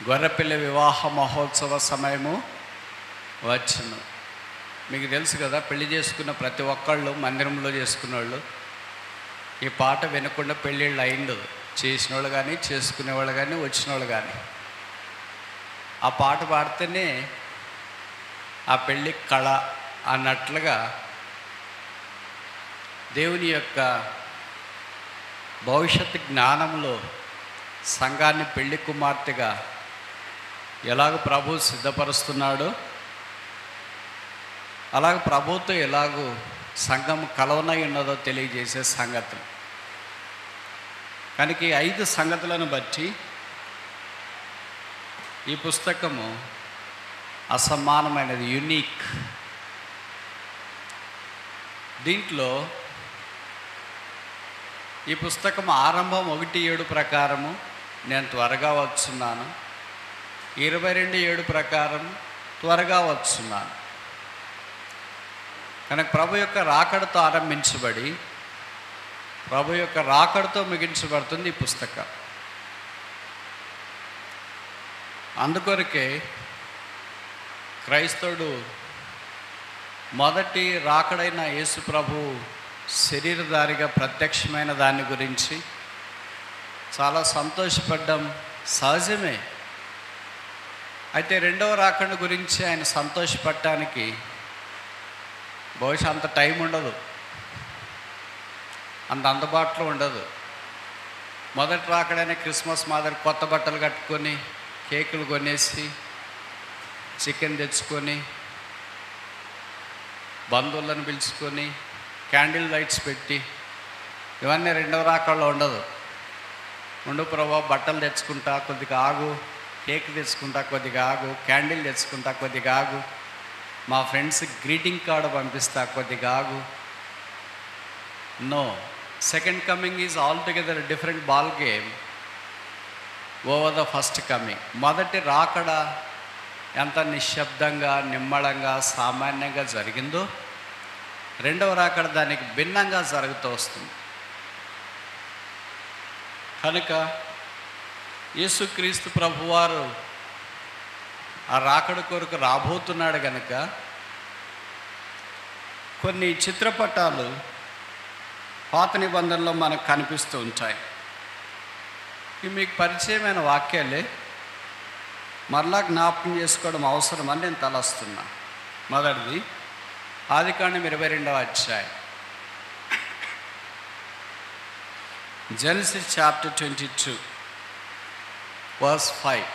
గొర్రెపిల్ల వివాహ మహోత్సవ సమయము వచ్చును. మీకు తెలుసు కదా, పెళ్లి చేసుకున్న ప్రతి ఒక్కళ్ళు మందిరంలో చేసుకున్న వాళ్ళు ఈ పాట వినకుండా పెళ్ళిళ్ళు అయిండదు. చేసిన వాళ్ళు కానీ, చేసుకునేవాళ్ళు కానీ, వచ్చిన వాళ్ళు కానీ ఆ పాట పాడితేనే ఆ పెళ్ళి కళ అన్నట్లుగా దేవుని యొక్క భవిష్యత్తు జ్ఞానంలో సంఘాన్ని పెళ్లి కుమార్తెగా ఎలాగ ప్రభు సిద్ధపరుస్తున్నాడో అలాగ ప్రభుతో ఎలాగో సంఘం కలవనై ఉన్నదో తెలియజేసే సంగతులు. కనుక ఈ 5 సంగతులను బట్టి ఈ పుస్తకము అసమానమైనది, యునీక్. దీంట్లో ఈ పుస్తకం ఆరంభం 1:7 ప్రకారము నేను త్వరగా వచ్చున్నాను, 22:7 ప్రకారం త్వరగా వచ్చున్నాను. కనుక ప్రభు యొక్క రాకడతో ఆరంభించబడి ప్రభు యొక్క రాకడతో ముగించబడుతుంది ఈ పుస్తకం. అందుకొరకే క్రైస్తవుడు మొదటి రాకడైన యేసు ప్రభు శరీరధారిగా ప్రత్యక్షమైన దాని గురించి చాలా సంతోషపడ్డం సహజమే. అయితే రెండవ రాకడ గురించి ఆయన సంతోషపడటానికి బహుశా అంత టైం ఉండదు, అంత అందుబాటులో ఉండదు. మొదటి రాకడైన క్రిస్మస్ మాదిరి కొత్త బట్టలు కట్టుకొని, కేకులు కొనేసి, చికెన్ తెచ్చుకొని, బంధువులను పిలుచుకొని, క్యాండిల్ లైట్స్ పెట్టి, ఇవన్నీ రెండవ రాకడలో ఉండదు. ఉండు ప్రభా, బట్టలు తెచ్చుకుంటా కొద్దిగా ఆగు, కేక్ తెచ్చుకుంటా కొద్దిగా ఆగు, క్యాండిల్ తెచ్చుకుంటా కొద్దిగా ఆగు, మా ఫ్రెండ్స్కి గ్రీటింగ్ కార్డు పంపిస్తా కొద్దిగా ఆగు. No, second coming is altogether different ball game over the first coming. మొదటి రాకడ ఎంత నిశ్శబ్దంగా, నిమ్మళంగా, సామాన్యంగా జరిగిందో రెండవ రాకడ దానికి భిన్నంగా జరుగుతూ వస్తుంది. కనుక యేసుక్రీస్తు ప్రభువారు ఆ రాకడ కొరకు రాబోతున్నాడు కనుక కొన్ని చిత్రపటాలు పాత నిబంధనలో మనకు కనిపిస్తూ ఉంటాయి. ఇవి మీకు పరిచయమైన వాక్యాలే, మరలా జ్ఞాపకం చేసుకోవడం అవసరమని నేను తలస్తున్నా. మొదటిది ఆదికాండం 22వ అధ్యాయం, జెనసిస్ చాప్టర్ 22 వర్స్ 5.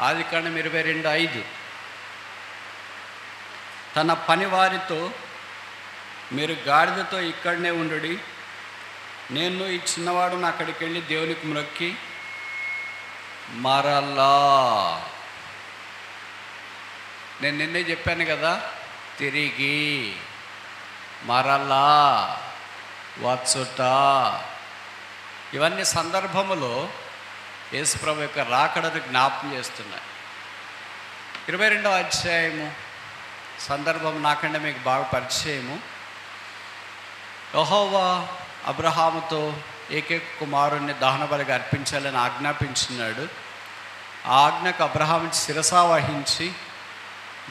ఆదికాండం 22:5. తన పనివారితో, మీరు గాడిదతో ఇక్కడనే ఉండుడి, నేను ఈ చిన్నవాడును అక్కడికి వెళ్ళి దేవునికి మ్రొక్కి మరలా, నేను నిన్నే చెప్పాను కదా, తిరిగి మరలా వచ్చుట. ఇవన్నీ సందర్భములో యేసుప్రభు యొక్క రాకడను జ్ఞాపకం చేస్తున్నాయి. 22వ అధ్యాయము సందర్భం నాకంటే మీకు బాగా పరిచయము. యెహోవా అబ్రహాముతో ఏకైక కుమారుణ్ణి దహనబలిగా అర్పించాలని ఆజ్ఞాపించున్నాడు. ఆ ఆజ్ఞకు అబ్రహాము శిరసా వహించి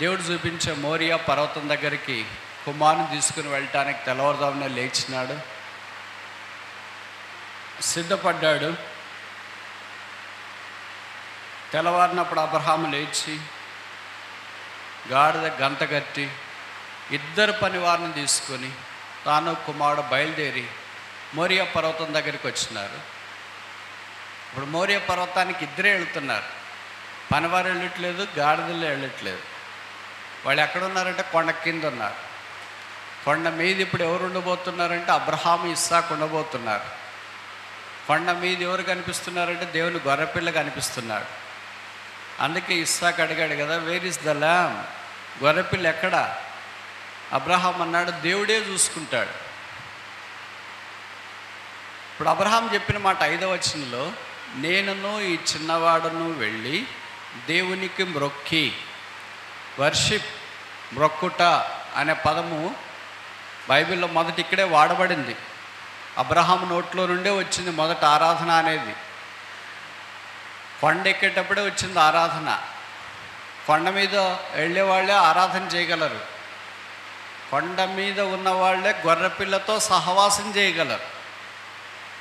దేవుడు చూపించే మోరియా పర్వతం దగ్గరికి కుమారుని తీసుకుని వెళ్ళటానికి తెల్లవారుజామున లేచినాడు, సిద్ధపడ్డాడు. తెల్లవారినప్పుడు అబ్రహాము లేచి గాడిద గంత కట్టి 2 పనివారిని తీసుకొని తాను కుమారుడు బయలుదేరి మోరియా పర్వతం దగ్గరికి వచ్చినారు. ఇప్పుడు మోరియా పర్వతానికి 2 వెళుతున్నారు, పనివారు వెళ్ళట్లేదు, గాడిదలు వెళ్ళట్లేదు. వాళ్ళు ఎక్కడున్నారంటే కొండ కింద ఉన్నారు. కొండ మీద ఇప్పుడు ఎవరు ఉండబోతున్నారంటే అబ్రహాము, ఇస్సాకు ఉండబోతున్నారు. కొండ మీద ఎవరు కనిపిస్తున్నారంటే దేవుని గొర్రెపిల్ల కనిపిస్తున్నాడు. అందుకే ఇస్సాకు అడిగాడు కదా, వేర్ ఇస్ ద ల్యామ్, గొర్రెపిల్ల ఎక్కడ? అబ్రహాం అన్నాడు, దేవుడే చూసుకుంటాడు. ఇప్పుడు అబ్రహాం చెప్పిన మాట 5వ వచనంలో, నేనును ఈ చిన్నవాడును వెళ్ళి దేవునికి మ్రొక్కి, వర్షిప్, మ్రొక్కుట అనే పదము బైబిల్లో మొదటి ఇక్కడే వాడబడింది. అబ్రహాం నోట్లో నుండే వచ్చింది మొదట ఆరాధన అనేది. కొండ ఎక్కేటప్పుడే వచ్చింది ఆరాధన. కొండ మీద వెళ్ళేవాళ్ళే ఆరాధన చేయగలరు. కొండ మీద ఉన్నవాళ్ళే గొర్రెపిల్లతో సహవాసం చేయగలరు.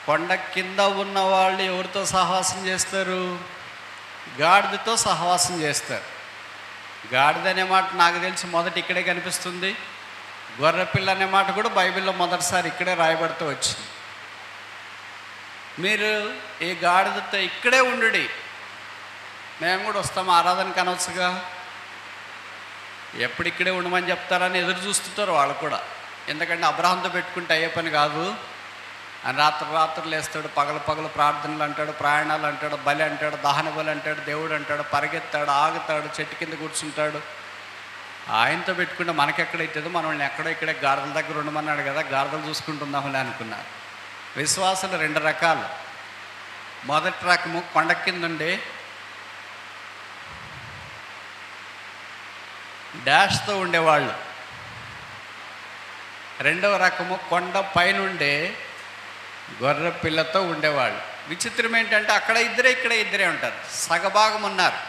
కొండ కింద ఉన్నవాళ్ళు ఎవరితో సహవాసం చేస్తారు? గాడిదతో సహవాసం చేస్తారు. గాడిద అనే మాట నాకు తెలిసి మొదట ఇక్కడే కనిపిస్తుంది. గొర్రెపిల్ల అనే మాట కూడా బైబిల్లో మొదటిసారి ఇక్కడే రాయబడుతూ వచ్చింది. మీరు ఈ గాడిదతో ఇక్కడే ఉండుడి, మేము కూడా వస్తాము ఆరాధనకు అనవచ్చుగా. ఎప్పుడు ఇక్కడే ఉండమని చెప్తారని ఎదురు చూస్తుంటారు వాళ్ళు కూడా. ఎందుకంటే అబ్రహాంతో పెట్టుకుంటే అయ్యే పని కాదు. అని రాత్రులు లేస్తాడు, పగలు ప్రార్థనలు అంటాడు, ప్రయాణాలు అంటాడు, బలి అంటాడు, దహన బలి అంటాడు, దేవుడు అంటాడు, పరిగెత్తాడు, ఆగుతాడు, చెట్టు కింద కూర్చుంటాడు. ఆయనతో పెట్టుకుంటే మనకెక్కడైతుందో, మనల్ని ఎక్కడో ఇక్కడే గాడిదల దగ్గర ఉండమన్నాడు కదా, గాడిదలు చూసుకుంటుందామని అనుకున్నారు. విశ్వాసులు రెండు రకాలు. మొదటి రకము కొండ కింద ఉండే డాష్తో ఉండేవాళ్ళు. రెండవ రకము కొండ పైనుండే గొర్రె పిల్లతో ఉండేవాళ్ళు. విచిత్రం ఏంటంటే అక్కడ ఇద్దరే ఇక్కడ ఇద్దరే ఉంటారు. సగభాగం ఉన్నారు.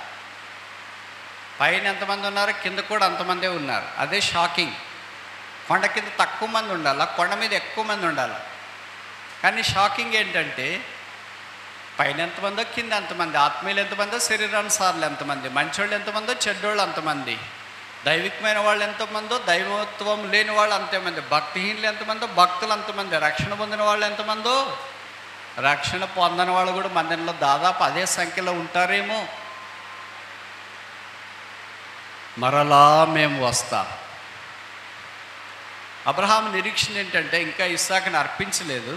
పైన ఎంతమంది ఉన్నారు, కింద కూడా అంతమందే ఉన్నారు. అదే షాకింగ్. కొండ కింద తక్కువ మంది ఉండాలి, కొండ మీద ఎక్కువ మంది ఉండాలి. కానీ షాకింగ్ ఏంటంటే పైన ఎంతమందో కింద ఎంతమంది, ఆత్మీయులు ఎంతమందో, శరీరానుసారులు ఎంతమంది, మంచోళ్ళు ఎంతమందో, చెడ్డోళ్ళు అంతమంది, దైవికమైన వాళ్ళు ఎంతమందో, దైవత్వం లేని వాళ్ళు అంతమంది, భక్తిహీనులు ఎంతమందో, భక్తులు అంతమంది, రక్షణ పొందిన వాళ్ళు ఎంతమందో, రక్షణ పొందని వాళ్ళు కూడా మందిరంలో దాదాపు అదే సంఖ్యలో ఉంటారేమో. మరలా మేము వస్తాం. అబ్రహాము నిరీక్షణ ఏంటంటే ఇంకా ఇస్సాకుని అర్పించలేదు.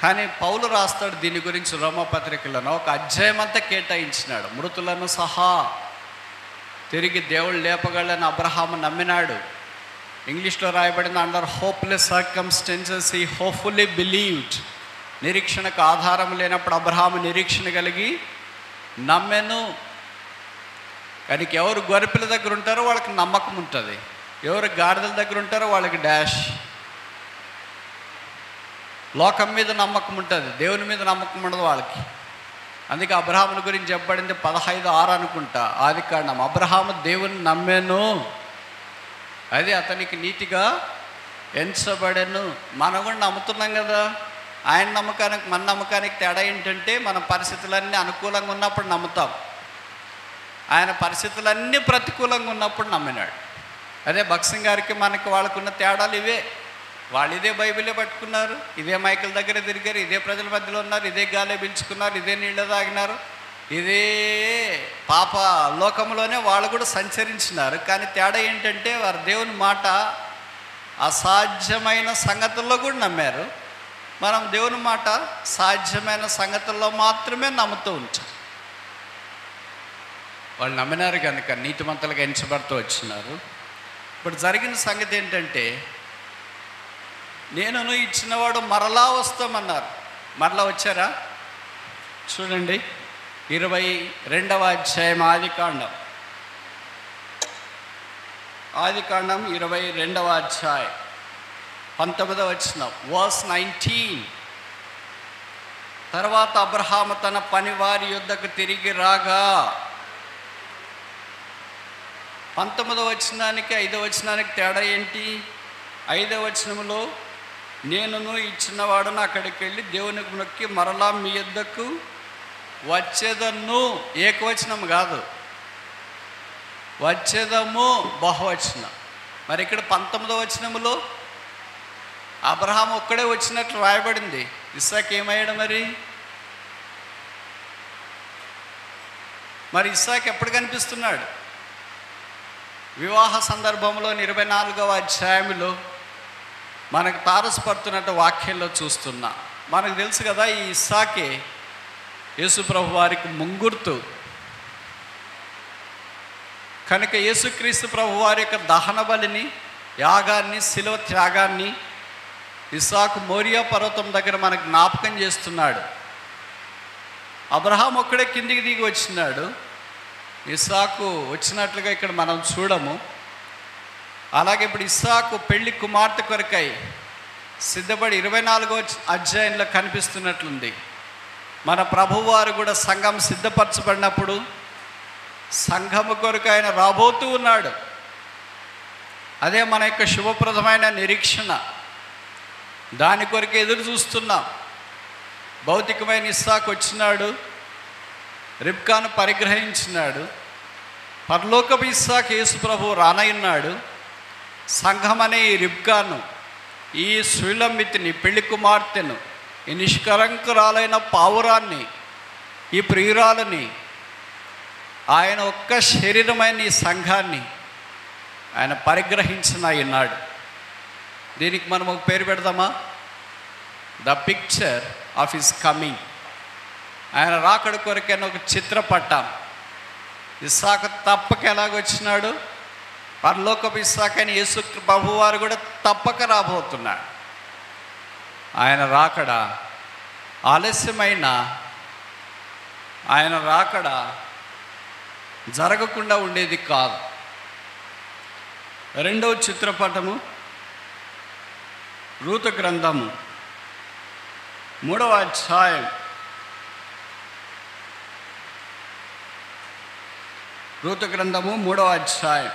కానీ పౌలు రాస్తాడు దీని గురించి రోమపత్రికలను, ఒక అధ్యాయం అంతా కేటాయించినాడు. మృతులను సహా తిరిగి దేవుడు లేపగలని అబ్రహాము నమ్మినాడు. ఇంగ్లీష్లో రాయబడిన under hopeless circumstances he hopefully believed. నిరీక్షణకు ఆధారం లేనప్పుడు అబ్రహాము నిరీక్షణ కలిగి నమ్మెను. కానీ ఎవరు గొర్రెపిల్ల దగ్గర ఉంటారో వాళ్ళకి నమ్మకం ఉంటుంది, ఎవరు గాడిదల దగ్గర ఉంటారో వాళ్ళకి డాష్. లోకం మీద నమ్మకం ఉంటుంది, దేవుని మీద నమ్మకం ఉండదు వాళ్ళకి. అందుకే అబ్రహాముల గురించి చెప్పబడింది 15:6 అనుకుంటా, ఆదికాండం. అబ్రహాము దేవుని నమ్మెను, అది అతనికి నీతిగా ఎంచబడెను. మనం కూడా నమ్ముతున్నాం కదా. ఆయన నమ్మకానికి మన నమ్మకానికి తేడా ఏంటంటే మన పరిస్థితులన్నీ అనుకూలంగా ఉన్నప్పుడు నమ్ముతాం, ఆయన పరిస్థితులన్నీ ప్రతికూలంగా ఉన్నప్పుడు నమ్మినాడు. అదే భక్సింగ్ గారికి మనకి వాళ్ళకున్న తేడాలు ఇవే. వాళ్ళు ఇదే బైబిలే పట్టుకున్నారు, ఇదే మైకుల దగ్గర తిరిగారు, ఇదే ప్రజల మధ్యలో ఉన్నారు, ఇదే గాలే పీల్చుకున్నారు, ఇదే నీళ్ళు తాగినారు, ఇదే పాప లోకంలోనే వాళ్ళు కూడా సంచరించినారు. కానీ తేడా ఏంటంటే వారు దేవుని మాట అసాధ్యమైన సంగతుల్లో కూడా నమ్మారు. మనం దేవుని మాట సాధ్యమైన సంగతుల్లో మాత్రమే నమ్ముతూ ఉంటాం. వాళ్ళు నమ్మినారు కనుక నీతిమంతులుగా ఎంచబడుతూ వచ్చినారు. ఇప్పుడు జరిగిన సంగతి ఏంటంటే నేనును ఇచ్చినవాడు మరలా వస్తామన్నారు. మరలా వచ్చారా? చూడండి 22వ అధ్యాయం ఆదికాండం 22వ అధ్యాయం 19వ వచనం వర్స్ 19. తర్వాత అబ్రహాము తన పనివారి యొద్దకు తిరిగి రాగా, 19వ వచనానికి 5వ వచనానికి తేడా ఏంటి? 5వ వచనంలో నేనును ఇచ్చినవాడును అక్కడికి వెళ్ళి దేవునికి మొక్కి మరలా మీ యొద్దకు వచ్చేదను, ఏకవచనం కాదు, వచ్చేదము బహువచనం. మరి ఇక్కడ 19వ వచనంలో అబ్రహాము ఒక్కడే వచ్చినట్లు రాయబడింది. ఇస్సాకు ఏమయ్యాడు మరి ఇస్సాకు ఎప్పుడు కనిపిస్తున్నాడు? వివాహ సందర్భంలో 24వ అధ్యాయంలో మనకు తారసపడుతున్నట్టు వాక్యంలో చూస్తున్నా. మనకు తెలుసు కదా, ఈ ఇస్సాకే యేసుప్రభు వారికి ముంగుర్తు కనుక యేసుక్రీస్తు ప్రభు వారి యొక్క దహన బలిని, యాగాన్ని, శిలువ త్యాగాన్ని ఇస్సాకు మోరియా పర్వతం దగ్గర మనకు జ్ఞాపకం చేస్తున్నాడు. అబ్రహాం ఒక్కడే కిందికి దిగి వచ్చినాడు, ఇస్సాకు వచ్చినట్లుగా ఇక్కడ మనం చూడము. అలాగే ఇప్పుడు ఇస్సాకు పెళ్లి కుమార్తె కొరకై సిద్ధపడి 24వ అధ్యాయంలో కనిపిస్తున్నట్లుంది. మన ప్రభువారు కూడా సంఘం సిద్ధపరచబడినప్పుడు సంఘము కొరకు ఆయన రాబోతూ ఉన్నాడు. అదే మన యొక్క శుభప్రదమైన నిరీక్షణ. దాని కొరకు ఎదురు చూస్తున్నాం. భౌతికమైన ఇస్సాకు వచ్చినాడు, రిబ్కాను పరిగ్రహించినాడు. పరలోకపు ఇస్సాకు యేసు ప్రభువు రానయ్యున్నాడు. సంఘం అనే ఈ రిబ్కాను, ఈ సులమితిని, పెళ్లి కుమార్తెను, ఈ నిష్కలంకురాలైన పావురాన్ని, ఈ ప్రియురాలని, ఆయన ఒక్క శరీరమైన ఈ సంఘాన్ని ఆయన పరిగ్రహించిన ఉన్నాడు. దీనికి మనం ఒక పేరు పెడదామా? The picture of his coming. ఆయన రాకడ కొరకైనా ఒక చిత్రపటం. ఇస్సాకు తప్పక ఎలాగొచ్చినాడు, పరలోకపు ఇస్సాకైన యేసు ప్రభువారు కూడా తప్పక రాబోతున్నాడు. ఆయన రాకడ ఆలస్యమైన ఆయన రాకడ జరగకుండా ఉండేది కాదు. రెండవ చిత్రపటము రూతు గ్రంథము 3వ అధ్యాయం. రూతు గ్రంథము 3వ అధ్యాయం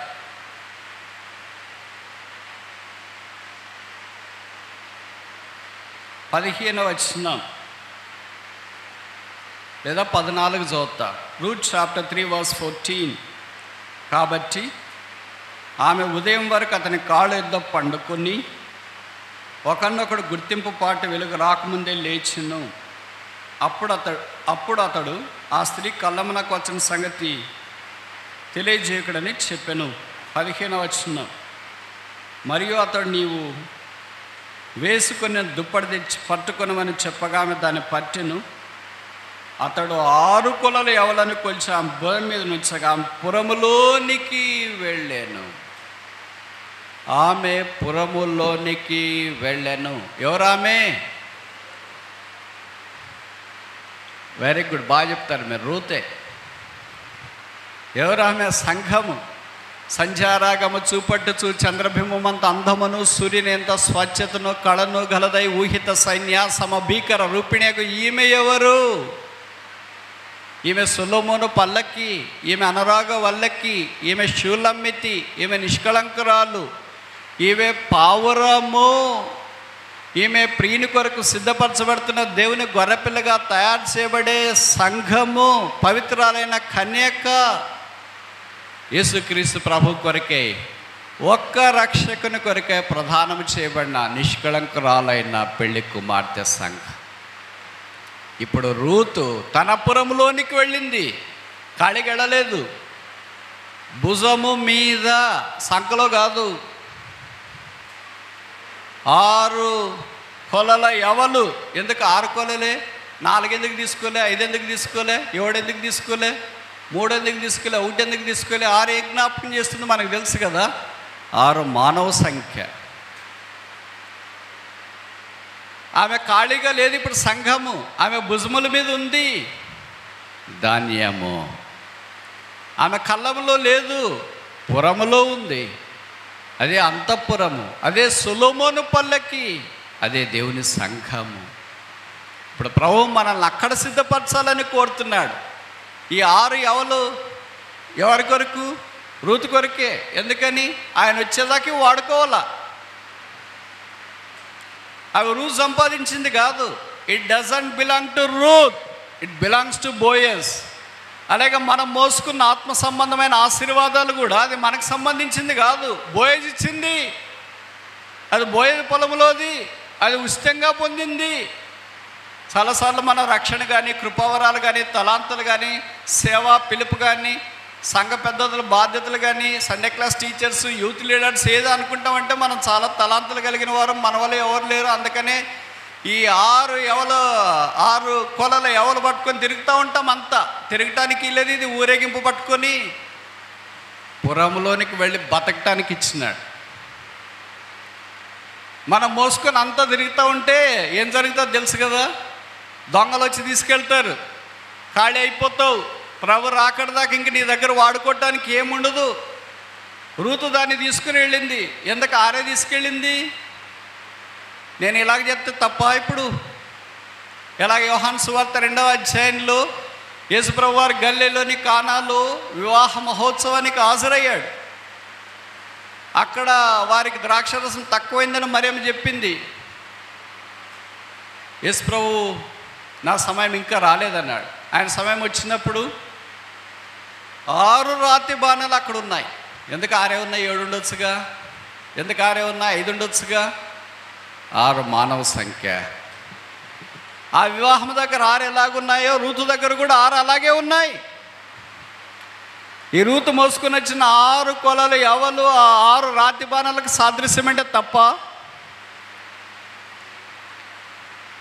15వ వచనం లేదా 14 చదువుతా. Ruth chapter 3 verse 14. కాబట్టి ఆమె ఉదయం వరకు అతని కాళ్ళ యొద్ద పండుకొని ఒకనొకడు గుర్తింపు పాటు వెలుగు రాకముందే లేచిను. అప్పుడు అతడు ఆ స్త్రీ కళ్ళమునకు వచ్చిన సంగతి తెలియజేయకుడని చెప్పెను. 15వ వచనం. మరియు అతడు నీవు వేసుకొని దుప్పటి తెచ్చి పట్టుకొనమని చెప్పగా ఆమె దాన్ని పట్టెను. అతడు 6 కొలలు ఎవలని కొలిచి ఆమె భూమి మీద నుంచగా ఆమె పురములోనికి వెళ్ళాను. ఆమె పురములోనికి వెళ్ళాను. ఎవరామె? వెరీ గుడ్, బాగా చెప్తారు మీరు. రూతే. ఎవరామె? సంఘము. సంధ్యారాగము చూపట్టుచు చంద్రబింబమంత అందమును సూర్యుని ఎంత స్వచ్ఛతను కళను గలదై ఊహిత సైన్య సమభీకర రూపిణియకు ఈమె ఎవరు? ఈమె సొలొమోను పల్లకి, ఈమె అనురాగ వల్లకి, ఈమె షూలమ్మితి, ఈమె నిష్కళంకురాలు, ఈమె పావురము, ఈమె ప్రియుని కొరకు సిద్ధపరచబడుతున్న దేవుని గొర్రెపిల్లగా తయారు చేయబడే సంఘము, పవిత్రాలైన కన్యక, యేసుక్రీస్తు ప్రభు కొరకే, ఒక్క రక్షకుని కొరకే ప్రదానం చేయబడిన నిష్కళంకురాలైన పెళ్లి కుమార్తె సంఘం. ఇప్పుడు రూతు తన పురములోనికి వెళ్ళింది. కాళిగెడలేదు. భుజము మీద, సంకలో కాదు. 6 కొలల ఎవలు. ఎందుకు 6 కొలలే? 4 ఎందుకు తీసుకోలే? 5 ఎందుకు తీసుకోలే? 7 ఎందుకు తీసుకోలే? 3 ఎందుకు తీసుకోలే? 1 ఎందుకు తీసుకోలే? 6 ఏ జ్ఞాపకం చేస్తుంది మనకు తెలుసు కదా. 6 మానవ సంఖ్య. ఆమె ఖాళీగా లేదు. ఇప్పుడు సంఘము ఆమె భుజముల మీద ఉంది. ధాన్యము ఆమె కళ్ళములో లేదు, పురములో ఉంది. అదే అంతఃపురము, అదే సొలొమోను పల్లకి, అదే దేవుని సంఘము. ఇప్పుడు ప్రభువు మనల్ని అక్కడ సిద్ధపరచాలని కోరుతున్నాడు. ఈ 6 ఎవరి కొరకు? రూతు కొరకే. ఎందుకని? ఆయన వచ్చేదాకా వాడుకోవాలా. అవి రూతు సంపాదించింది కాదు. It doesn't belong to Ruth, it belongs to బోయస్. అలాగే మనం మోసుకున్న ఆత్మ సంబంధమైన ఆశీర్వాదాలు కూడా అది మనకు సంబంధించింది కాదు, బోయజ్ ఇచ్చింది. అది బోయజ్ పొలంలోది, అది ఉచితంగా పొందింది. చాలాసార్లు మన రక్షణ కానీ, కృపావరాలు కానీ, తలాంతులు కానీ, సేవా పిలుపు కానీ, సంఘ పెద్దల బాధ్యతలు కానీ, Sunday class teachers, youth leaders ఏదో అనుకుంటామంటే మనం చాలా తలాంతులు కలిగిన వారు, మన వల్ల ఎవరు లేరు. అందుకనే ఈ 6 కొలల ఎవలు పట్టుకొని తిరుగుతూ ఉంటాం. అంతా తిరగటానికి లేదు, ఇది ఊరేగింపు పట్టుకొని పురంలోనికి వెళ్ళి బతకటానికి ఇచ్చినాడు. మనం మోసుకొని అంతా తిరుగుతూ ఉంటే ఏం జరుగుతుందో తెలుసు కదా. దొంగలు వచ్చి తీసుకెళ్తారు, ఖాళీ అయిపోతావు. ప్రభు రాకడదాకా ఇంక నీ దగ్గర వాడుకోవటానికి ఏముండదు. రూతు దాన్ని తీసుకుని వెళ్ళింది. ఎందుకు 6 తీసుకెళ్ళింది? నేను ఇలాగ చెప్తే తప్ప? ఇప్పుడు ఇలాగ యోహాను సువార్త 2వ అధ్యాయంలో యేసుప్రభు వారు గలిలేలోని కానాలో వివాహ మహోత్సవానికి హాజరయ్యాడు. అక్కడ వారికి ద్రాక్షరసం తక్కువైందని మరియమ్మ చెప్పింది. యేసుప్రభు నా సమయం ఇంకా రాలేదన్నాడు. ఆయన సమయం వచ్చినప్పుడు 6 రాతి బాణాలు అక్కడ ఉన్నాయి. ఎందుకు 6 ఉన్నాయి? 7 ఉండొచ్చుగా. ఎందుకు 6 ఉన్నాయి? 5 ఉండొచ్చుగా. 6 మానవ సంఖ్య. ఆ వివాహం దగ్గర 6 ఎలాగున్నాయో రూతు దగ్గర కూడా 6 అలాగే ఉన్నాయి. ఈ రూతు మోసుకొని వచ్చిన 6 కొలలు ఎవరు ఆ 6 రాతి బాణాలకు సాదృశ్యమంటే తప్ప.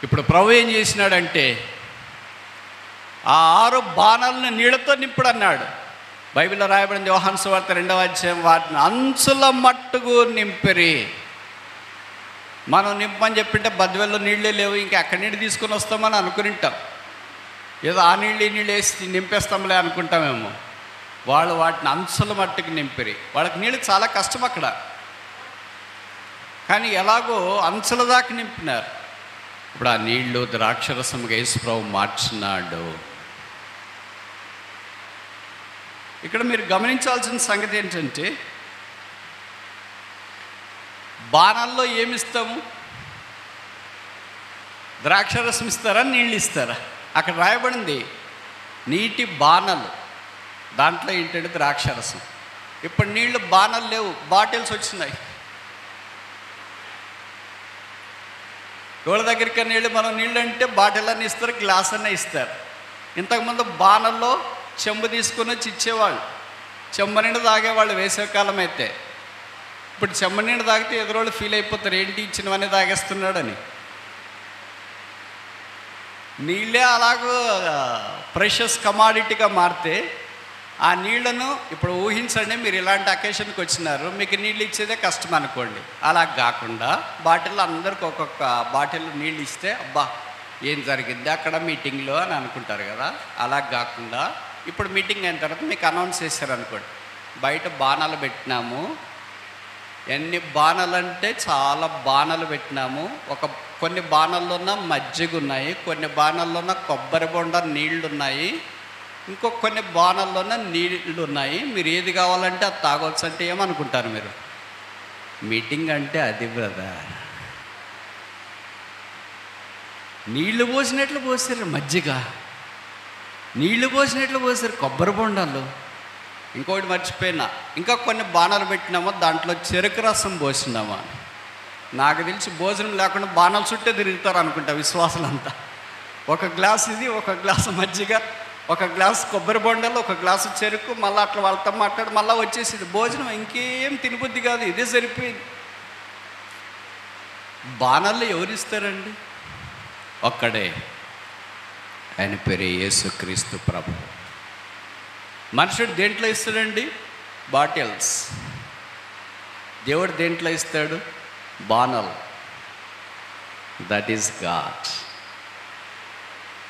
ఇప్పుడు ప్రభు ఏం చేసినాడంటే ఆ 6 బాణాలను నీళ్ళతో నింపుడు అన్నాడు. బైబిల్లో రాయబడింది యోహాను సువార్త 2వ అధ్యాయం, వాటిని అంచుల మట్టుకు నింపిరి. మనం నింపమని చెప్పింటే బద్వెల్లో నీళ్ళే లేవు, ఇంకా ఎక్కడి నీళ్ళు తీసుకొని వస్తామని అనుకునింటాం. ఏదో ఆ నీళ్ళు ఈ నీళ్ళు వేసి నింపేస్తాంలే అనుకుంటామేమో. వాళ్ళు వాటిని అంచుల మట్టుకు నింపిరి. వాళ్ళకి నీళ్ళు చాలా కష్టం అక్కడ, కానీ ఎలాగో అంచుల దాకా నింపినారు. ఇప్పుడు ఆ నీళ్లు ద్రాక్షరసముగా యేసుప్రభు మార్చినాడు. ఇక్కడ మీరు గమనించాల్సిన సంగతి ఏంటంటే బాణాల్లో ఏమిస్తాము? ద్రాక్షరసం ఇస్తారా, నీళ్ళు ఇస్తారా? అక్కడ రాయబడింది నీటి బాణలు, దాంట్లో ఏంటంటే ద్రాక్షరసం. ఇప్పుడు నీళ్ళు బాణాలు లేవు, బాటిల్స్ వచ్చినాయి. ఎవరి దగ్గరికి నీళ్ళు మనం నీళ్ళు అంటే బాటిల్ అన్నీ ఇస్తారు, గ్లాస్ అన్నీ ఇస్తారు. ఇంతకుముందు బాణల్లో చెంబు తీసుకుని వచ్చి ఇచ్చేవాళ్ళు, చెంబు నిండా తాగేవాళ్ళు వేసవికాలం అయితే. ఇప్పుడు చెంబు నిండా తాగితే ఎదురోళ్ళు ఫీల్ అయిపోతారు, ఏంటి ఇచ్చినవన్నీ తాగేస్తున్నాడని. నీళ్ళే అలాగూ ప్రెషస్ కమాడిటీగా మారితే ఆ నీళ్లను ఇప్పుడు ఊహించండి, మీరు ఇలాంటి అకేషన్కి వచ్చినారు, మీకు నీళ్ళు ఇచ్చేదే కష్టం అనుకోండి. అలా కాకుండా బాటిల్లో అందరికి ఒక్కొక్క బాటిల్ నీళ్ళు ఇస్తే అబ్బా ఏం జరిగింది అక్కడ మీటింగ్లో అని అనుకుంటారు కదా. అలా కాకుండా ఇప్పుడు మీటింగ్ అయిన తర్వాత మీకు అనౌన్స్ చేశారు అనుకోండి, బయట బాణాలు పెట్టినాము. ఎన్ని బాణాలు అంటే చాలా బాణాలు పెట్టినాము. కొన్ని బాణాల్లోన మజ్జిగ ఉన్నాయి, కొన్ని బాణాల్లోన కొబ్బరి బొండ నీళ్ళు ఉన్నాయి, కొన్ని బాణాల్లోన నీళ్ళు ఉన్నాయి. మీరు ఏది కావాలంటే అది తాగొచ్చు అంటే ఏమనుకుంటారు మీరు? మీటింగ్ అంటే అది బ్రదర్. నీళ్లు పోసినట్లు పోసారు మజ్జిగ, నీళ్లు పోసినట్లు పోసారు కొబ్బరి బొండాలు. ఇంకోటి మర్చిపోయినా, ఇంకా కొన్ని బాణాలు పెట్టినామో దాంట్లో చెరుకు రసం పోసినామా. నాకు తెలిసి భోజనం లేకుండా బాణాలు చుట్టే తిరుగుతారు అనుకుంటా విశ్వాసులంతా. ఒక గ్లాస్ ఇది, ఒక గ్లాసు మజ్జిగ, ఒక గ్లాసు కొబ్బరి బొండలు, ఒక గ్లాసు చెరుకు, మళ్ళీ అట్లా వాళ్ళతో మాట్లాడి మళ్ళీ వచ్చేసింది భోజనం. ఇంకేం తినబుద్ధి కాదు, ఇదే సరిపోయింది. బాణాల్లో ఎవరిస్తారండి? ఒక్కడే, ఆయన పేరే యేసుక్రీస్తు ప్రభు. మనుషుడు దేంట్లో ఇస్తాడండి? బాటిల్స్. దేవుడు దేంట్లో ఇస్తాడు? బాణాలు. That is God.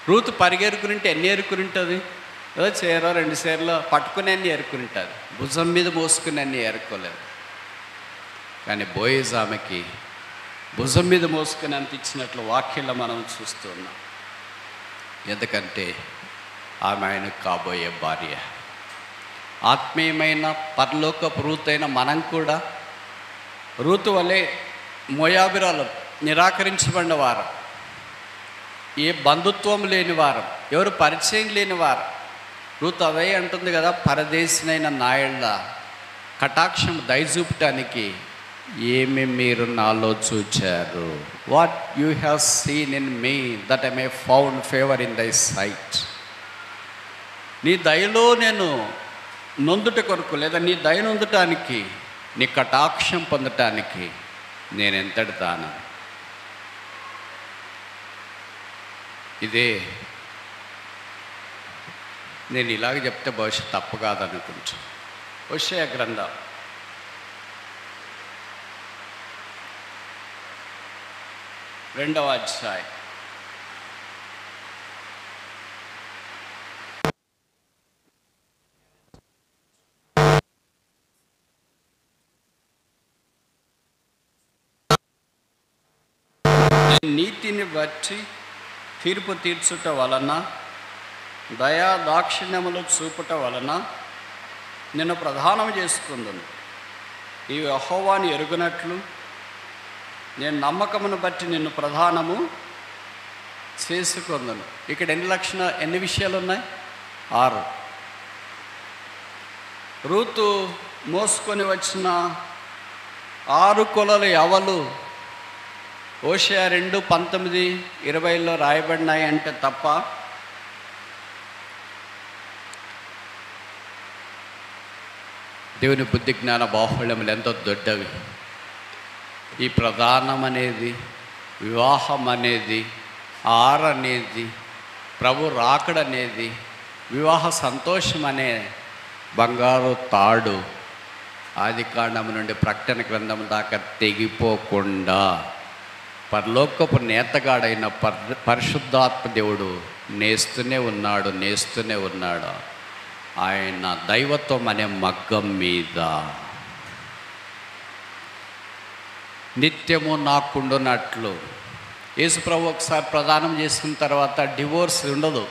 రూతు పరిగెరుకునింటే ఎన్ని ఏరుకునింటుంది? ఏదో చీర 2 చీరలో పట్టుకుని అన్ని ఏరుకునింటుంది, భుజం మీద మోసుకుని అన్ని ఏరుకోలేదు. కానీ బోయజ్ ఆమెకి భుజం మీద మోసుకుని అంత ఇచ్చినట్లు వాక్యంలో మనం చూస్తున్నాం. ఎందుకంటే ఆమె ఆయనకు కాబోయే భార్య. ఆత్మీయమైన పరలోకపు రూతైన మనం కూడా రూతు వలె మోయాబిరాలు నిరాకరించబడిన వారు, ఏ బంధుత్వం లేని వారు, ఎవరు పరిచయం లేని వారు. రూతు అవే అంటుంది కదా, పరదేశినైన నాయళ్ళ కటాక్షం దయచూపటానికి ఏమి మీరు నాలో చూచారు? What you have seen in me that I may found favour in thy sight. నీ దయలో నేను నొందుట కొరకు, లేదా నీ దయ నొందటానికి, నీ కటాక్షం పొందటానికి నేను ఎంతటి దానా. ఇదే నేను ఇలాగ చెప్తే బహుశా తప్పు కాదనుకుంటా. హోషేయ గ్రంథం 2వ అధ్యాయం. నీతిని బట్టి తీర్పు తీర్చుట వలన, దయా దాక్షిణ్యములు చూపుట వలన నిన్ను ప్రధానం చేసుకుందును. ఈ యెహోవాను ఎరుగునట్లు నేను నమ్మకమును బట్టి నిన్ను ప్రధానము చేసుకుందును. ఇక్కడ ఎన్ని విషయాలు ఉన్నాయి? 6. రూతు మోసుకొని వచ్చిన 6 కొలలు ఎవలు హోషేయ 2:19-20 రాయబడినాయి అంటే తప్ప దేవుని బుద్ధి జ్ఞాన బాహుళ్యములు ఎంతో దొడ్డవి. ఈ ప్రధానం అనేది, వివాహం అనేది, అనేది, ప్రభు రాకడనేది, వివాహ సంతోషం అనే బంగారు తాడు ఆదికాండము నుండి ప్రకటన గ్రంథం దాకా తెగిపోకుండా పరలోకపు నేతగాడైన పరిశుద్ధాత్మ దేవుడు నేస్తూనే ఉన్నాడు. ఆయన దైవత్వం అనే మగ్గం మీద నిత్యము నాకుండునట్లు యేసుప్రభు ఒకసారి ప్రదానం చేసుకున్న తర్వాత డివోర్స్ ఉండదు,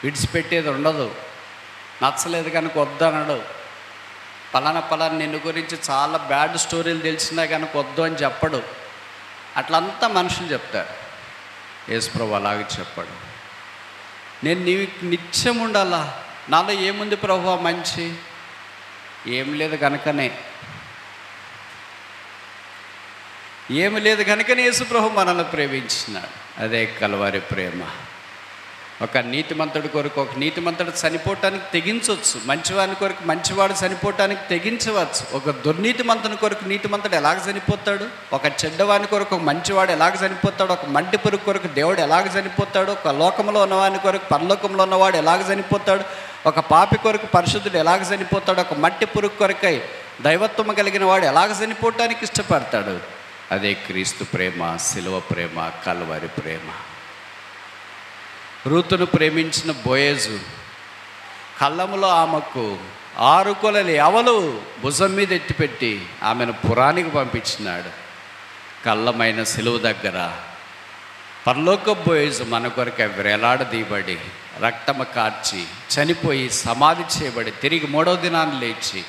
విడిచిపెట్టేది ఉండదు. నచ్చలేదు కనుక వద్దనడు. పలానా నిన్ను గురించి చాలా బ్యాడ్ స్టోరీలు తెలిసినా కనుక వద్దు అని చెప్పడు. అట్లంతా మనుషులు చెప్తారు. యేసుప్రభు అలాగే చెప్పాడు. నేను నీకు నిత్యం ఉండాలా. నాలో ఏముంది ప్రభువా మంచి? ఏం లేదు కనుకనే యేసుప్రభు మనల్ని ప్రేమించినాడు. అదే కల్వారి ప్రేమ. ఒక నీతిమంతుడి కొరకు ఒక నీతిమంతుడు చనిపోవటానికి తెగించవచ్చు, మంచివాని కొరకు మంచివాడు చనిపోవటానికి తెగించవచ్చు. ఒక దుర్నీతిమంతుని కొరకు నీతిమంతుడు ఎలాగ చనిపోతాడు? ఒక చెడ్డవాని కొరకు ఒక మంచివాడు ఎలాగ చనిపోతాడు? ఒక మంటి పురుగు కొరకు దేవుడు ఎలాగ చనిపోతాడు? ఒక లోకంలో ఉన్నవాని కొరకు పరలోకంలో ఉన్నవాడు ఎలాగ చనిపోతాడు? ఒక పాపి కొరకు పరిశుద్ధుడు ఎలాగ చనిపోతాడు? ఒక మట్టి పురుగు కొరకై దైవత్వం కలిగిన వాడు ఎలాగ చనిపోవటానికి ఇష్టపడతాడు? అదే క్రీస్తు ప్రేమ, శిలువ ప్రేమ, కల్వరి ప్రేమ. రూతును ప్రేమించిన బోయేజు కళ్ళములో ఆమెకు 6 కొలలు ఎవలు భుజం మీద ఎత్తిపెట్టి ఆమెను పురానికి పంపించినాడు. కళ్ళమైన సిలువ దగ్గర పరలోక బోయేజు మన కొరకు వేలాడదీయబడి రక్తము కార్చి చనిపోయి సమాధి చేయబడి తిరిగి 3వ దినాన్ని లేచి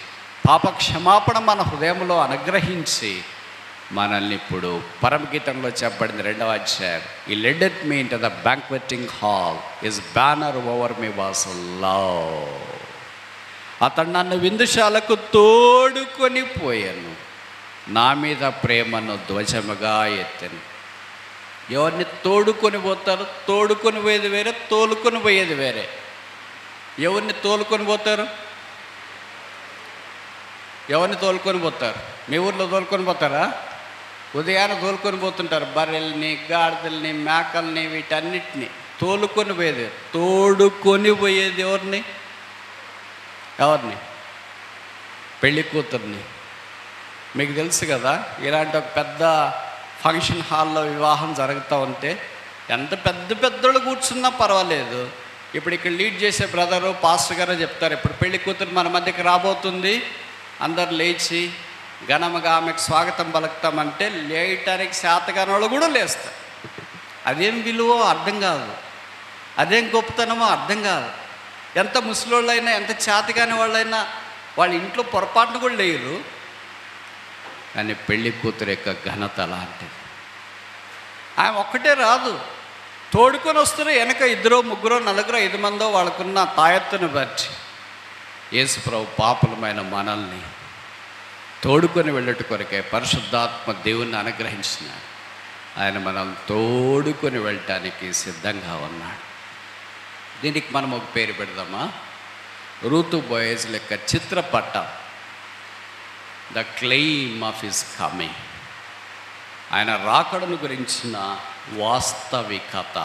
పాప క్షమాపణ మన హృదయంలో అనుగ్రహించి మనల్ని ఇప్పుడు పరమగీతంలో చెప్పబడింది 2వ అధ్యాయం, he ledded me into the banqueting hall, his banner over me was love. అతడు నన్ను విందుశాలకు తోడుకొని పోయాను, నా మీద ప్రేమను ధ్వజముగా ఎత్తాను. ఎవరిని తోడుకొని పోతారు? తోడుకొని పోయేది వేరే, తోలుకొని పోయేది వేరే. ఎవరిని తోలుకొని పోతారు? ఎవరిని తోలుకొని పోతారు? మీ ఊర్లో తోలుకొని పోతారా? ఉదయాన్నే తోలుకొని పోతుంటారు. బర్రెల్ని, గాడిదల్ని, మేకల్ని, వీటన్నిటిని తోలుకొని పోయేది. తోడుకొని పోయేది ఎవరిని? పెళ్ళి కూతుర్ని. మీకు తెలుసు కదా, ఇలాంటి ఒక పెద్ద ఫంక్షన్ హాల్లో వివాహం జరుగుతూ ఉంటే ఎంత పెద్దోళ్ళు కూర్చున్నా పర్వాలేదు. ఇప్పుడు ఇక్కడ లీడ్ చేసే బ్రదరు, పాస్టర్ గారు చెప్తారు, ఇప్పుడు పెళ్లి కూతురు మన మధ్యకి రాబోతుంది, అందరు లేచి ఘనముగా ఆమెకు స్వాగతం పలుకుతామంటే లేయటానికి శాతగాని వాళ్ళు కూడా లేస్తారు. అదేం విలువో అర్థం కాదు, అదేం గొప్పతనమో అర్థం కాదు. ఎంత ముసలోళ్ళైనా, ఎంత చేతగాని వాళ్ళైనా వాళ్ళ ఇంట్లో పొరపాటును కూడా లేరు. కానీ పెళ్లి కూతురు యొక్క ఘనత అలాంటిది. ఆమె ఒక్కటే రాదు, తోడుకొని వస్తారు. వెనక 2, 3, 4, 5 మందో వాళ్ళకున్న తాయెత్తును బట్టి యేసుప్రభు పాపులమైన మనల్ని తోడుకొని వెళ్ళట కొరకే పరిశుద్ధాత్మ దేవుణ్ణి అనుగ్రహించిన ఆయన మనం తోడుకొని వెళ్ళటానికి సిద్ధంగా ఉన్నాడు. దీనికి మనం ఒక పేరు పెడదామా? రూతు బోయేజ్ లెక్క చిత్రపటం, the claim of his coming. ఆయన రాకడను గురించిన వాస్తవికత.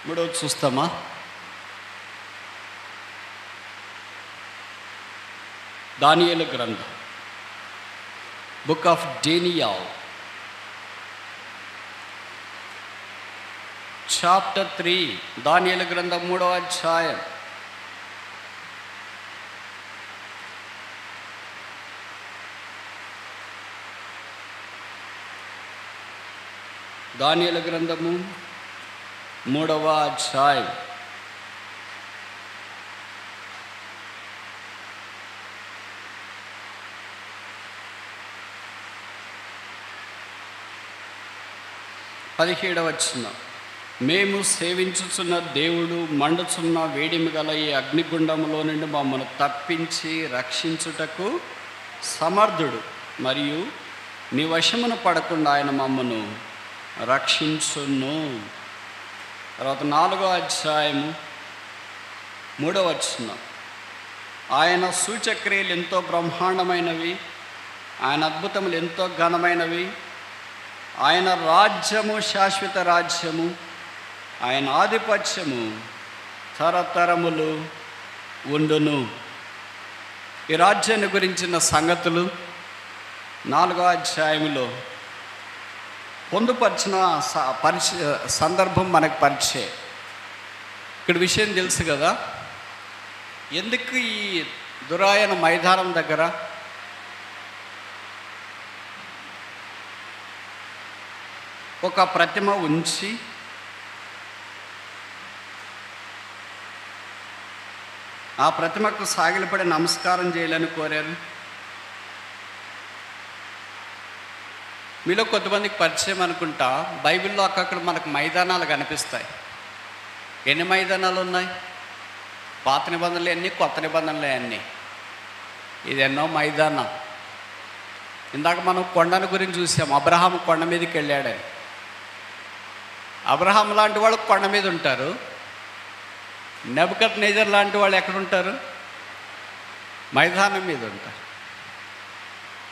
3వది చూస్తామా? దానియేలు గ్రంథం, బుక్ ఆఫ్ డేనియల్, చాప్టర్ 3. దానియేలు గ్రంథం 3వ అధ్యాయం. దానియేలు గ్రంథము 3వ అధ్యాయం 17వ వచనం. మేము సేవించుచున్న దేవుడు మండుచున్న వేడిమి గల ఈ అగ్నిగుండములో నుండి మమ్మల్ని తప్పించి రక్షించుటకు సమర్థుడు, మరియు నీ వశమును పడకుండా ఆయన మమ్మను రక్షించును. తర్వాత 4వ అధ్యాయము 3వ వచనం. ఆయన సూచక్రియలు ఎంతో బ్రహ్మాండమైనవి, ఆయన అద్భుతములు ఎంతో ఘనమైనవి. ఆయన రాజ్యము శాశ్వత రాజ్యము, ఆయన ఆధిపత్యము తరతరములు ఉండును. ఈ రాజ్యాన్ని గురించిన సంగతులు 4వ అధ్యాయంలో పొందుపరిచిన సందర్భం మనకు పరిచయం. ఇక్కడ విషయం తెలుసు కదా, ఎందుకు ఈ దురాయన మైదానం దగ్గర ఒక ప్రతిమ ఉంచి ఆ ప్రతిమకు సాగిలపడి నమస్కారం చేయాలని కోరారు? మీలో కొంతమందికి పరిచయం అనుకుంటా, బైబిల్లో అక్కడ మనకు మైదానాలు కనిపిస్తాయి. ఎన్ని మైదానాలు ఉన్నాయి? పాత నిబంధనలు ఎన్ని, కొత్త నిబంధనలు ఎన్ని? ఇది ఎన్నో మైదానం. ఇందాక మనం కొండను గురించి చూసాం, అబ్రహాం కొండ మీదకి వెళ్ళాడని. అబ్రహాం లాంటి వాళ్ళు కొండ మీద ఉంటారు. నెబుకద్నెజర్ లాంటి వాళ్ళు ఎక్కడుంటారు? మైదానం మీద ఉంటారు.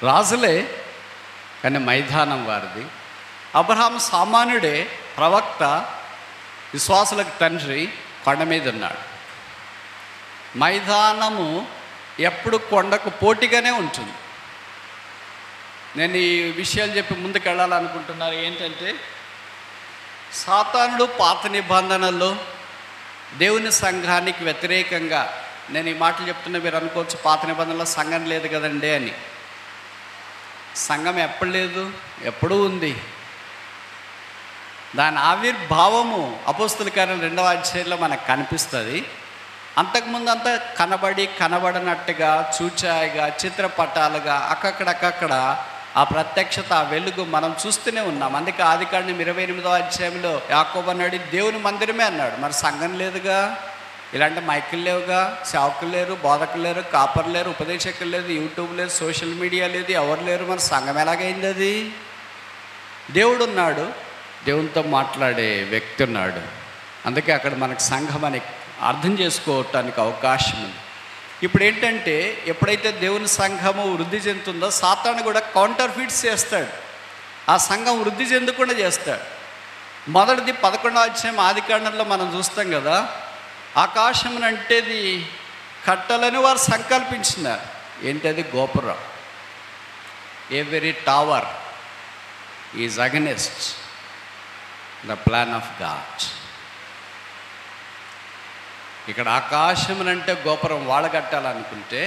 రాజులే, కానీ మైదానం వారిది. అబ్రహాం సామాన్యుడే, ప్రవక్త, విశ్వాసులకు తండ్రి, కొండ మీద ఉన్నాడు. మైదానము ఎప్పుడు కొండకు పోటీగానే ఉంటుంది. నేను ఈ విషయాలు చెప్పి ముందుకు వెళ్ళాలనుకుంటున్నారు. ఏంటంటే, సాతానుడు పాత నిబంధనల్లో దేవుని సంఘానికి వ్యతిరేకంగా, నేను ఈ మాటలు చెప్తున్నా మీరు అనుకోవచ్చు పాత నిబంధనలో సంఘం లేదు కదండి అని. సంఘం ఎప్పుడు లేదు? ఎప్పుడూ ఉంది. దాని ఆవిర్భావము అపోస్తల కార్యాలు 2వ అధ్యాయంలో మనకు కనిపిస్తుంది. అంతకుముందు అంతా కనబడనట్టుగా, చూచాయిగా, చిత్రపటాలుగా అక్కడక్కడ ఆ ప్రత్యక్షత, ఆ వెలుగు మనం చూస్తూనే ఉన్నాం. అందుకే ఆదికాండం 28వ అధ్యాయంలో యాకోబు అన్నాడు, దేవుని మందిరమే అన్నాడు. మరి సంఘం లేదుగా, ఇలాంటి మైకులు లేవుగా, సేవకులు లేరు, బోధకులు లేరు, కాపర్లు లేరు, ఉపదేశకులు లేదు, యూట్యూబ్ లేదు, సోషల్ మీడియా లేదు, ఎవరు లేరు. మరి సంఘం ఎలాగైంది? అది దేవుడు ఉన్నాడు, దేవునితో మాట్లాడే వ్యక్తి ఉన్నాడు. అందుకే అక్కడ మనకు సంఘం అని అర్థం చేసుకోవటానికి అవకాశం ఉంది. ఇప్పుడు ఏంటంటే, ఎప్పుడైతే దేవుని సంఘము వృద్ధి చెందుతుందో సాతాను కూడా కౌంటర్ ఫిట్స్ చేస్తాడు. ఆ సంఘం వృద్ధి చెందకుండా చేస్తాడు. మొదటిది 11వ అధ్యాయం ఆదికాండంలో మనం చూస్తాం కదా, ఆకాశమునంటేది కట్టాలని వారు సంకల్పించినారు. ఏంటది? గోపురం. Every tower is against the plan of God. ఇక్కడ ఆకాశమునంటే గోపురం వాళ్ళు కట్టాలనుకుంటే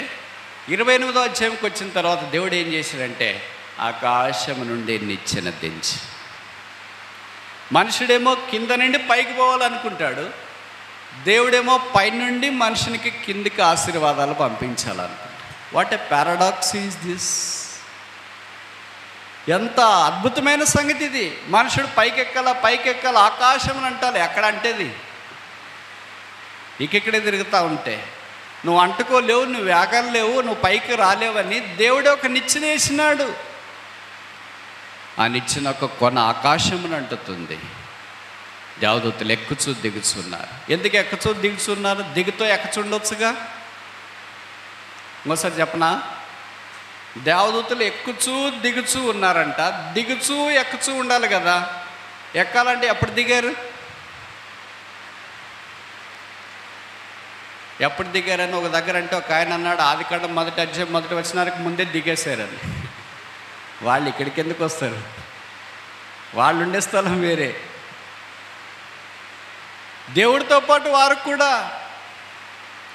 28వ అధ్యాయంకి వచ్చిన తర్వాత దేవుడు ఏం చేశాడంటే, ఆకాశము నుండి నిచ్చెన దించి, మనుషుడేమో కింద నుండి పైకి పోవాలనుకుంటాడు, దేవుడేమో పైనుండి మనుషునికి కిందికి ఆశీర్వాదాలు పంపించాలనుకుంటాడు. What a paradox is this! ఎంత అద్భుతమైన సంగతి ఇది. మనుషుడు పైకెక్కాల ఆకాశం అంటాలి. ఎక్కడ అంటేది ఇక్కడే తిరుగుతూ ఉంటే నువ్వు అంటుకోలేవు, నువ్వు వేగలేవు, నువ్వు పైకి రాలేవని దేవుడే ఒక నిచ్చెన వేసినాడు. ఆ నిచ్చెన ఒక కొన ఆకాశమును అంటుతుంది. దేవదూతలు ఎక్కుచూ దిగుచున్నారు. ఎందుకు ఎక్కుచూ దిగుచున్నారు? దిగుతో ఎక్కచుండొచ్చుగా. ఇంకోసారి చెప్పనా? దేవదూతలు ఎక్కుచూ దిగుచూ ఉన్నారంట. దిగుచూ ఎక్కుచూ ఉండాలి కదా. ఎక్కాలంటే ఎప్పుడు దిగారు? ఎప్పుడు దిగారని ఒక దగ్గర అంటే ఒక ఆయన అన్నాడు, ఆదికాండం 1వ అధ్యాయం 1వ వచనానికి ముందే దిగేశారని. వాళ్ళు ఇక్కడికి ఎందుకు వస్తారు? వాళ్ళు ఉండే స్థలం వేరే. దేవుడితో పాటు వారు కూడా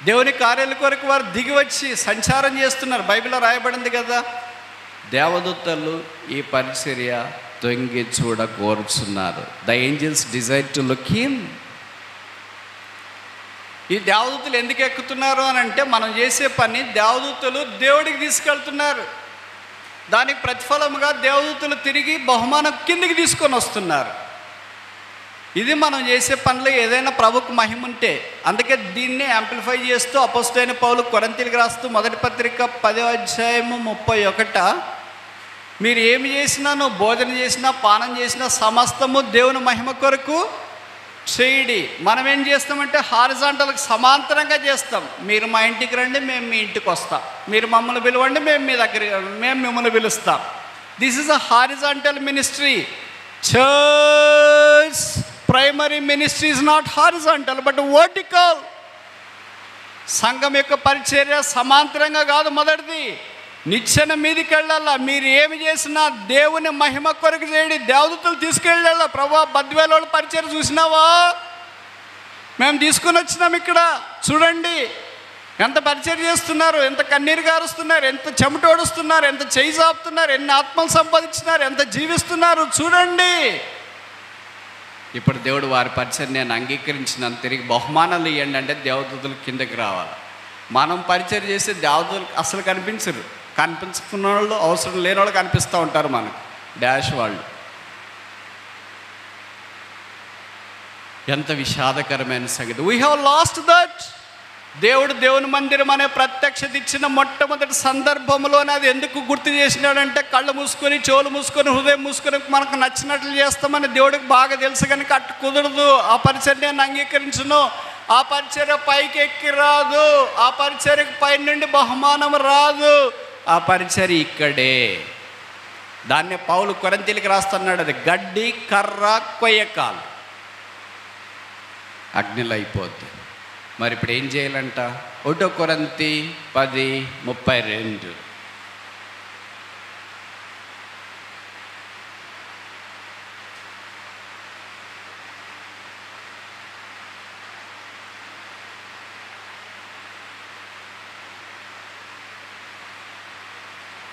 దేవుని కార్యాల కొరకు వారు దిగి వచ్చి సంచారం చేస్తున్నారు. బైబిల్లో రాయబడింది కదా, దేవదూతలు ఈ పరిచర్య తొంగి చూడ కోరుచున్నారు. The angels desire to look him. ఈ దేవదూతలు ఎందుకు ఎక్కుతున్నారు అని అంటే, మనం చేసే పని దేవదూతలు దేవుడికి తీసుకెళ్తున్నారు. దానికి ప్రతిఫలముగా దేవదూతలు తిరిగి బహుమానం కిందికి తీసుకొని వస్తున్నారు. ఇది మనం చేసే పనిలో ఏదైనా ప్రభుకు మహిమ ఉంటే. అందుకే దీన్ని యాంప్లిఫై చేస్తూ అపోస్తలుడైన పౌలు కొరింథీయులకు రాస్తూ మొదటి పత్రిక 10:31, మీరు ఏమి చేసినా, నువ్వు భోజనం చేసినా పానం చేసినా సమస్తము దేవుని మహిమ కొరకు చేయుడి. మనం ఏం చేస్తామంటే హారిజాంటల్కి సమాంతరంగా చేస్తాం. మీరు మా ఇంటికి రండి, మేము మీ ఇంటికి వస్తాం. మీరు మమ్మల్ని పిలవండి, మేము మీ దగ్గరికి, మేము మిమ్మల్ని పిలుస్తాం. This is a horizontal ministry. Church primary ministry is not horizontal but vertical. సంఘం యొక్క పరిచర్య సమాంతరంగా కాదు. మొదటిది నిచ్చెన మీదికి వెళ్ళాలా. మీరు ఏమి చేసినా దేవుని మహిమ కొరకు చేయండి. దేవదూతలు తీసుకెళ్ళాలా. ప్రభా, బద్వేల పరిచర్య చూసినావా? మేము తీసుకుని వచ్చినాం. ఇక్కడ చూడండి ఎంత పరిచర్య చేస్తున్నారు, ఎంత కన్నీరు గారుస్తున్నారు, ఎంత చెమటోడుస్తున్నారు, ఎంత చేయి చాపుతున్నారు, ఎన్ని ఆత్మలు సంపాదించినారు, ఎంత జీవిస్తున్నారు చూడండి. ఇప్పుడు దేవుడు వారి పరిచయం నేను అంగీకరించిన తిరిగి బహుమానాలు ఇవ్వండి అంటే దేవదూతలు కిందకి రావాలి. మనం పరిచయం చేస్తే దేవదూతలు అసలు కనిపించరు. కనిపించుకున్న వాళ్ళు, అవసరం లేని వాళ్ళు కనిపిస్తూ ఉంటారు మనకు. డాష్ వాళ్ళు. ఎంత విషాదకరమైన సంగతి. We have lost that. దేవుడు దేవుని మందిరం అనే ప్రత్యక్షత ఇచ్చిన మొట్టమొదటి సందర్భంలోనే అది ఎందుకు గుర్తు చేసినాడంటే, కళ్ళు మూసుకొని, చెవులు మూసుకొని, హృదయం మూసుకొని మనకు నచ్చినట్లు చేస్తామని దేవుడికి బాగా తెలుసు. కనుక అట్టు కుదరదు. ఆ పరిచర్య నేను అంగీకరించును. ఆ పరిచర్య పైకి ఎక్కి రాదు. ఆ పరిచర్యకు పై నుండి బహుమానం రాదు. ఆ పరిచర్య ఇక్కడే. దాన్నే పౌలు కొరింథీయులకు రాస్తున్నాడు. అది గడ్డి, కర్ర, కొయ్యకాలు, అగ్నిలో అయిపోద్ది. మరి ఇప్పుడు ఏం చేయాలంట? 1 కొరింథీ 10:32.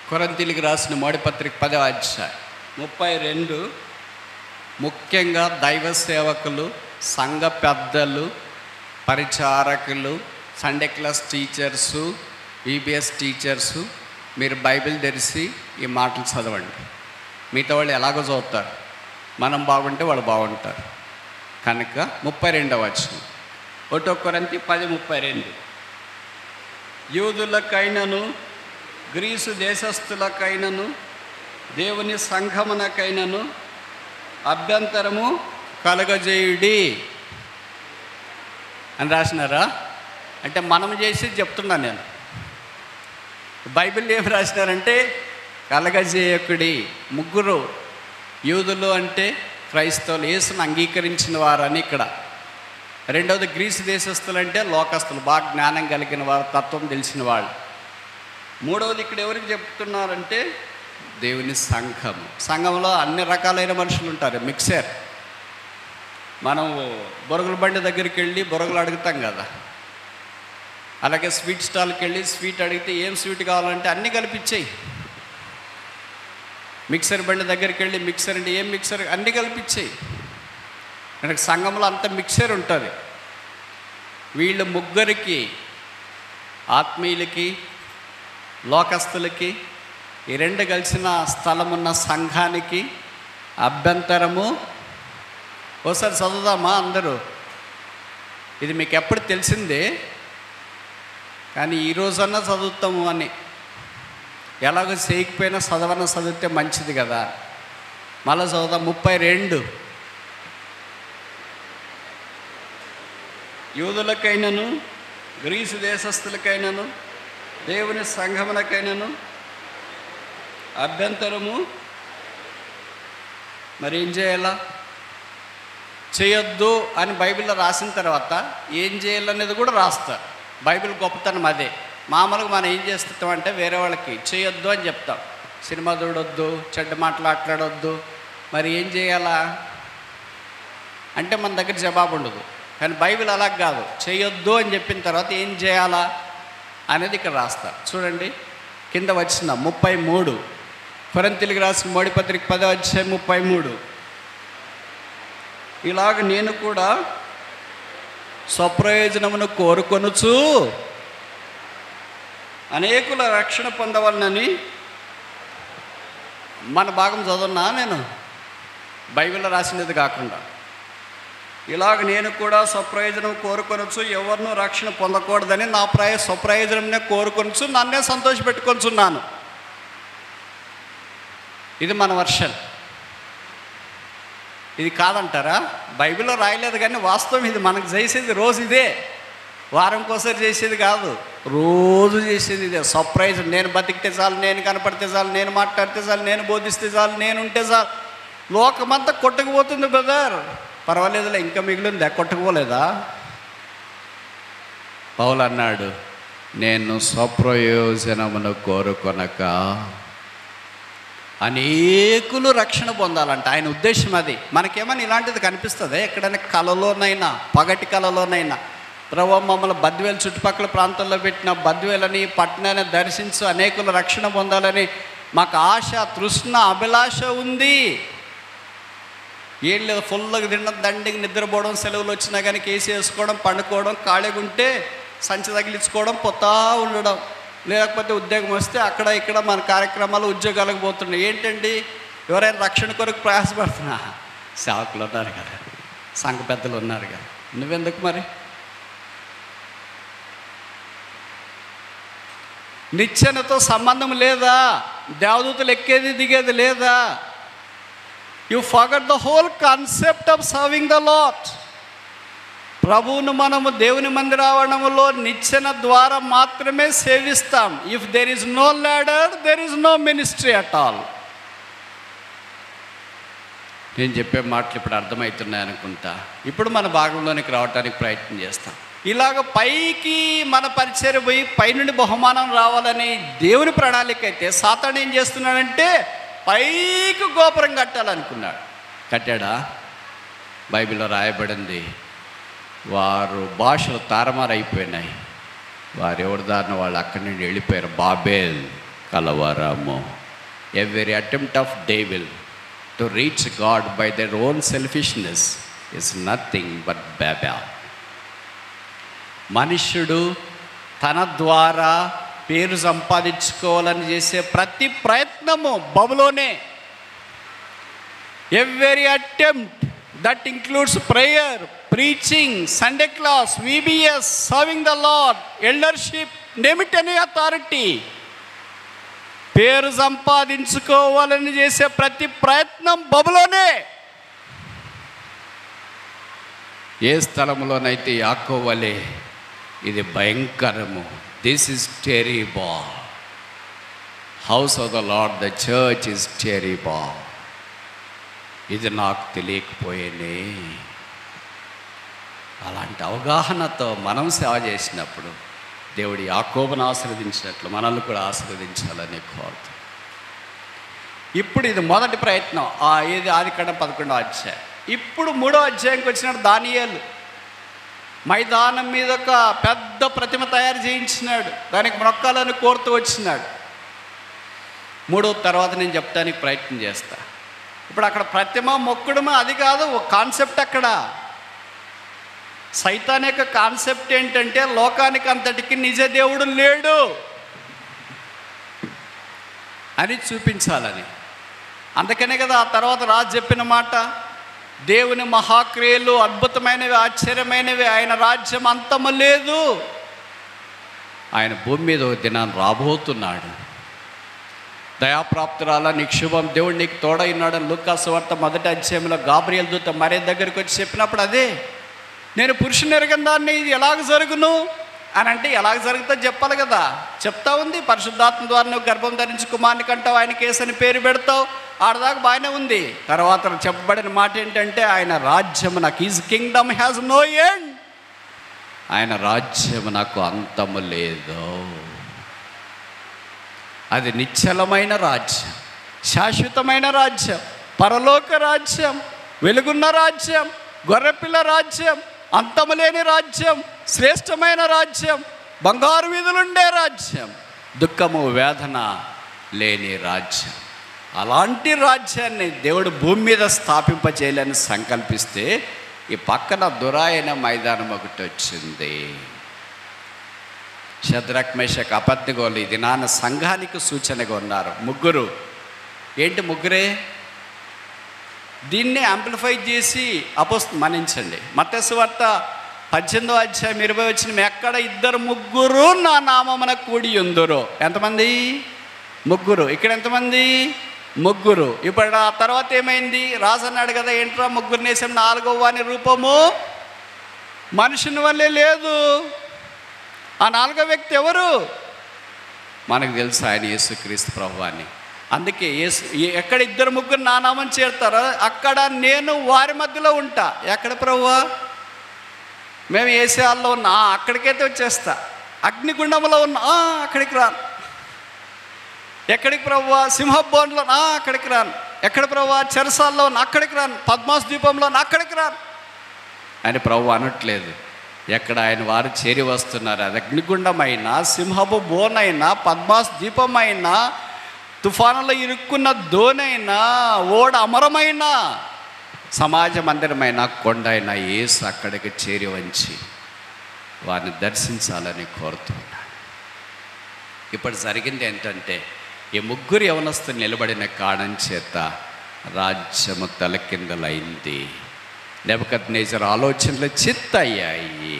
కొరింథీయులకు రాసిన మొదటి పత్రిక 10:32. ముఖ్యంగా దైవ సేవకులు, సంఘ పెద్దలు, పరిచారకులు, Sunday class teachers, EBS teachers, మీరు బైబిల్ తెరిచి ఈ మాటలు చదవండి. మిగతా వాళ్ళు ఎలాగో చదువుతారు. మనం బాగుంటే వాళ్ళు బాగుంటారు. కనుక 32వ వచనం 1 కొరింథీ 10:32. యూదులకైనను గ్రీసు దేశస్థులకైనను దేవుని సంఘమునకైనను అభ్యంతరము కలగజేయుడి అని రాసినారా? అంటే మనం చేసి చెప్తున్నాను నేను. బైబిల్ ఏమి రాసినారంటే కలగజేయకుడి. ముగ్గురు యూదులు అంటే క్రైస్తవులు, యేసును అంగీకరించిన వారని ఇక్కడ. రెండవది గ్రీసు దేశస్తులు అంటే లోకస్తులు, బాగా జ్ఞానం కలిగిన వారు, తత్వం తెలిసిన వాళ్ళు. మూడవది ఇక్కడ ఎవరికి చెప్తున్నారంటే దేవుని సంఘం. సంఘంలో అన్ని రకాలైన మనుషులు ఉంటారు, మిక్సర్. మనం బొరుగుల బండి దగ్గరికి వెళ్ళి బొరుగులు అడుగుతాం కదా, అలాగే స్వీట్ స్టాల్కి వెళ్ళి స్వీట్ అడిగితే ఏం స్వీట్ కావాలంటే అన్నీ కలిపిచ్చేయి. మిక్సర్ బండి దగ్గరికి వెళ్ళి మిక్సర్ అంటే ఏం మిక్సర్, అన్నీ కలిపిచ్చేయి. మనకి సంఘంలో అంత మిక్సర్ ఉంటుంది. వీళ్ళు ముగ్గురికి, ఆత్మీయులకి, లోకస్తులకి, ఈ రెండు కలిసిన స్థలమున్న సంఘానికి అభ్యంతరము. ఒకసారి చదువుదామా అందరూ? ఇది మీకు ఎప్పుడు తెలిసిందే, కానీ ఈరోజన్నా చదువుతాము అని. ఎలాగో చేయకపోయినా చదివితే మంచిది కదా. మళ్ళీ చదువుదాం. 32. యూదులకైనను గ్రీసు దేశస్థులకైనను దేవుని సంఘమునకైనను అభ్యంతరము. మరి ఏం చేయాలా? చేయొద్దు అని బైబిల్లో రాసిన తర్వాత ఏం చేయాలనేది కూడా రాస్తారు. బైబిల్ గొప్పతనం అదే. మామూలుగా మనం ఏం చేస్తామంటే వేరే వాళ్ళకి చేయొద్దు అని చెప్తాం. సినిమా చూడొద్దు, చెడ్డ మాట్లాడొద్దు. మరి ఏం చేయాలా అంటే మన దగ్గర జవాబు ఉండదు. కానీ బైబిల్ అలా కాదు. చేయొద్దు అని చెప్పిన తర్వాత ఏం చేయాలా అనేది ఇక్కడ రాస్తారు. చూడండి కింద వచ్చిన 33. కొరింథీయులకు రాసిన మొదటి పత్రిక 10:33. ఇలాగ నేను కూడా స్వప్రయోజనమును కోరుకొనుచు అనేకుల రక్షణ పొందవలనని, మన భాగం చదువున్నా నేను, బైబిల్లో రాసినది కాకుండా, ఇలాగ నేను కూడా స్వప్రయోజనం కోరుకొనొచ్చు, ఎవరినూ రక్షణ పొందకూడదని నా స్వప్రయోజనంనే కోరుకొనొచ్చు, నన్నే సంతోషపెట్టుకొంచున్నాను. ఇది మన వర్షన్. ఇది కాదంటారా? బైబిల్లో రాయలేదు కానీ వాస్తవం ఇది. మనకు చేసేది రోజు ఇదే, వారంకోసారి చేసేది కాదు, రోజు చేసేది ఇదే. సర్ప్రైజ్. నేను బతికితే చాలు, నేను కనపడితే చాలు, నేను మాట్లాడితే చాలు, నేను బోధిస్తే చాలు, నేను ఉంటే చాలు. లోకమంతా కొట్టుకుపోతుంది బ్రదర్. పర్వాలేదులే, ఇంకా మిగిలిందా? కొట్టుకుపోలేదా? పౌలు అన్నాడు, నేను స్వప్రయోజనమును కోరుకొనక అనేకులు రక్షణ పొందాలంట. ఆయన ఉద్దేశం అది. మనకేమని ఇలాంటిది కనిపిస్తుంది ఎక్కడైనా కళలోనైనా, పగటి కళలోనైనా? ప్రభువా, మమ్మల్ని బద్వేలు చుట్టుపక్కల ప్రాంతాల్లో పెట్టిన బద్వేలని పట్టణాన్ని దర్శించు, అనేకులు రక్షణ పొందాలని మాకు ఆశ, తృష్ణ, అభిలాష ఉంది. ఏం లేదు, ఫుల్గా తినడం, దండికి నిద్రపోవడం, సెలవులు వచ్చినా కానీ కేసు వేసుకోవడం, పండుకోవడం, ఖాళీగా ఉంటే సంచి తగిలించుకోవడం, పోతా ఉండడం. లేకపోతే ఉద్యోగం వస్తే అక్కడ ఇక్కడ మన కార్యక్రమాలు, ఉద్యోగాలకు పోతున్నాయి. ఏంటండి, ఎవరైనా రక్షణ కొరకు ప్రయాసపడుతున్నా? సేవకులు ఉన్నారు కదా, సంఘ పెద్దలు ఉన్నారు కదా, నువ్వెందుకు మరి? నిచ్చెనతో సంబంధం లేదా? దేవదూతలు ఎక్కేది దిగేది లేదా? You forgot the whole concept of serving the Lord. ప్రభువును మనము దేవుని మందిర ఆవరణములో నిచ్చెన ద్వారా మాత్రమే సేవిస్తాం. If there is no ladder, there is no ministry at all. నేను చెప్పే మాటలు ఇప్పుడు అర్థమవుతున్నాయి అనుకుంటా. ఇప్పుడు మన భాగంలోనికి రావడానికి ప్రయత్నం చేస్తాం. ఇలాగ పైకి మన పరిచయం పోయి పైనుండి బహుమానం రావాలని దేవుని ప్రణాళిక అయితే, సాతాను ఏం చేస్తున్నాడంటే పైకి గోపురం కట్టాలనుకున్నాడు. కట్టాడా? బైబిల్లో రాయబడింది, వారు భాషలు తారుమారైపోయినాయి, వారు ఎవరి దారిన వాళ్ళు అక్కడి నుండి వెళ్ళిపోయారు. బాబేల్ కలవరము. Every attempt of devil to reach God by their own selfishness is nothing but Babel. మనుష్యుడు తన ద్వారా పేరు సంపాదించుకోవాలని చేసే ప్రతి ప్రయత్నము బబులోనే. Every attempt that includes prayer, preaching, Sunday class, VBS, serving the Lord, eldership, name it any authority. పేరు సంపాదించుకోవాలని చేసే ప్రతి ప్రయత్నం బబులోనే. ఏ స్థలంలోనైతే యాకోబు వలె ఇది భయంకరము, this is terrible. House of the Lord, the church is terrible. ఇది నాకు తెలియకపోయేనే. అలాంటి అవగాహనతో మనం సేవ చేసినప్పుడు దేవుడు యాకోబును ఆశీర్వదించినట్లు మనల్ని కూడా ఆశీర్వదించాలని కోరుతాం. ఇప్పుడు ఇది మొదటి ప్రయత్నం. ఇది ఆదికాండం 11వ అధ్యాయం. ఇప్పుడు 3వ అధ్యాయంకి వచ్చినాడు దానియేలు. మైదానం మీద ఒక పెద్ద ప్రతిమ తయారు చేయించినాడు, దానికి మొక్కాలని కోరుతూ వచ్చినాడు. 3వ తర్వాత నేను చెప్తానికి ప్రయత్నం చేస్తా. ఇప్పుడు అక్కడ ప్రతిమ మొక్కడమా అది కాదు, ఒక కాన్సెప్ట్. అక్కడ సైతాన్ యొక్క కాన్సెప్ట్ ఏంటంటే లోకానికి అంతటికి నిజ దేవుడు లేడు అని చూపించాలని. అందుకనే కదా ఆ తర్వాత రాజు చెప్పిన మాట, దేవుని మహాక్రియలు అద్భుతమైనవి, ఆశ్చర్యమైనవి, ఆయన రాజ్యం అంతము లేదు, ఆయన భూమి మీద ఒక దినాన్ని రాబోతున్నాడు. దయాప్రాప్తురాల నీకు శుభం, దేవుడు నీకు తోడైనాడు. లూకా సువార్త 1వ అధ్యాయంలో గాబ్రియల్ దూత మరియ దగ్గరికి వచ్చి చెప్పినప్పుడు అదే, నేను పురుషుని ఎరగని దాన్ని ఇది ఎలాగ జరుగును అని అంటే, ఎలాగ జరుగుతుందో చెప్పాలి కదా. చెప్తా ఉంది, పరిశుద్ధాత్మ ద్వారా నువ్వు గర్భం ధరించి కుమారుని కంటావు, ఆయన కేసని పేరు పెడతావు. ఆడదాకా బాగానే ఉంది. తర్వాత చెప్పబడిన మాట ఏంటంటే, ఆయన రాజ్యం నాకు, his kingdom has no end, ఆయన రాజ్యం నాకు అంతము లేదు. అది నిశ్చలమైన రాజ్యం, శాశ్వతమైన రాజ్యం, పరలోక రాజ్యం, వెలుగున్న రాజ్యం, గొర్రెపిల్ల రాజ్యం, అంతము లేని రాజ్యం, శ్రేష్టమైన రాజ్యం, బంగారు వీధులుండే రాజ్యం, దుఃఖము వేదన లేని రాజ్యం. అలాంటి రాజ్యాన్ని దేవుడు భూమి మీద స్థాపింపజేయాలని సంకల్పిస్తే ఈ పక్కన దురాయన మైదానం ఒకటి వచ్చింది. షద్రక్ మేషక్ అబేద్నెగోలు ఇది నాన్న సంఘానికి సూచనగా ఉన్నారు. ముగ్గురు. ఏంటి ముగ్గురే? దీన్ని యాంప్లిఫై చేసి మన్నించండి, మత్తయి సువార్త 18వ అధ్యాయం 20 వచ్చిన ఎక్కడ ఇద్దరు ముగ్గురు నా నామమున కూడి ఉందురో. ఎంతమంది? ముగ్గురు. ఇక్కడ ఎంతమంది? ముగ్గురు. ఇప్పుడు ఆ తర్వాత ఏమైంది? రాసన్నాడు కదా, ఏంట్రా ముగ్గురు నేసం 4వ వాని రూపము మనుషుని వల్లే లేదు. ఆ 4వ వ్యక్తి ఎవరు? మనకు తెలుసు, ఆయన యేసుక్రీస్తు ప్రభువాన్ని. అందుకే ఎక్కడ ఇద్దరు ముగ్గురు నా నామం చేరుతారో అక్కడ నేను వారి మధ్యలో ఉంటా. ఎక్కడ ప్రభువా? మేము ఏసియాల్లో ఉన్నా, అక్కడికైతే వచ్చేస్తా. అగ్నిగుండంలో ఉన్నా, అక్కడికి రాను. ఎక్కడికి ప్రభువా? సింహబోన్లో అక్కడికి రాను. ఎక్కడ ప్రభువా? చెరసాల్లో ఉన్నా, అక్కడికి రాను. పద్మాస్ ద్వీపంలో అక్కడికి రాను అని ప్రభు అనట్లేదు. ఎక్కడ ఆయన వారు చేరి వస్తున్నారు, అది అగ్నిగుండమైనా, సింహపు బోనైనా, పద్మాస్ ద్వీపమైనా, తుఫానులో ఇరుక్కున్న దోనైనా, ఓడ అమరమైనా, సమాజ మందిరమైన, కొండ అయినా యేసు అక్కడికి చేరి వంచి వారిని దర్శించాలని కోరుతున్నాడు. ఇప్పుడు జరిగింది ఏంటంటే, ఈ ముగ్గురు యవనస్తులు నిలబడిన కారణం చేత రాజ్యము తలకిందలైంది. నెబుకద్నెజరు ఆలోచనలు చిత్తయ్యాయి.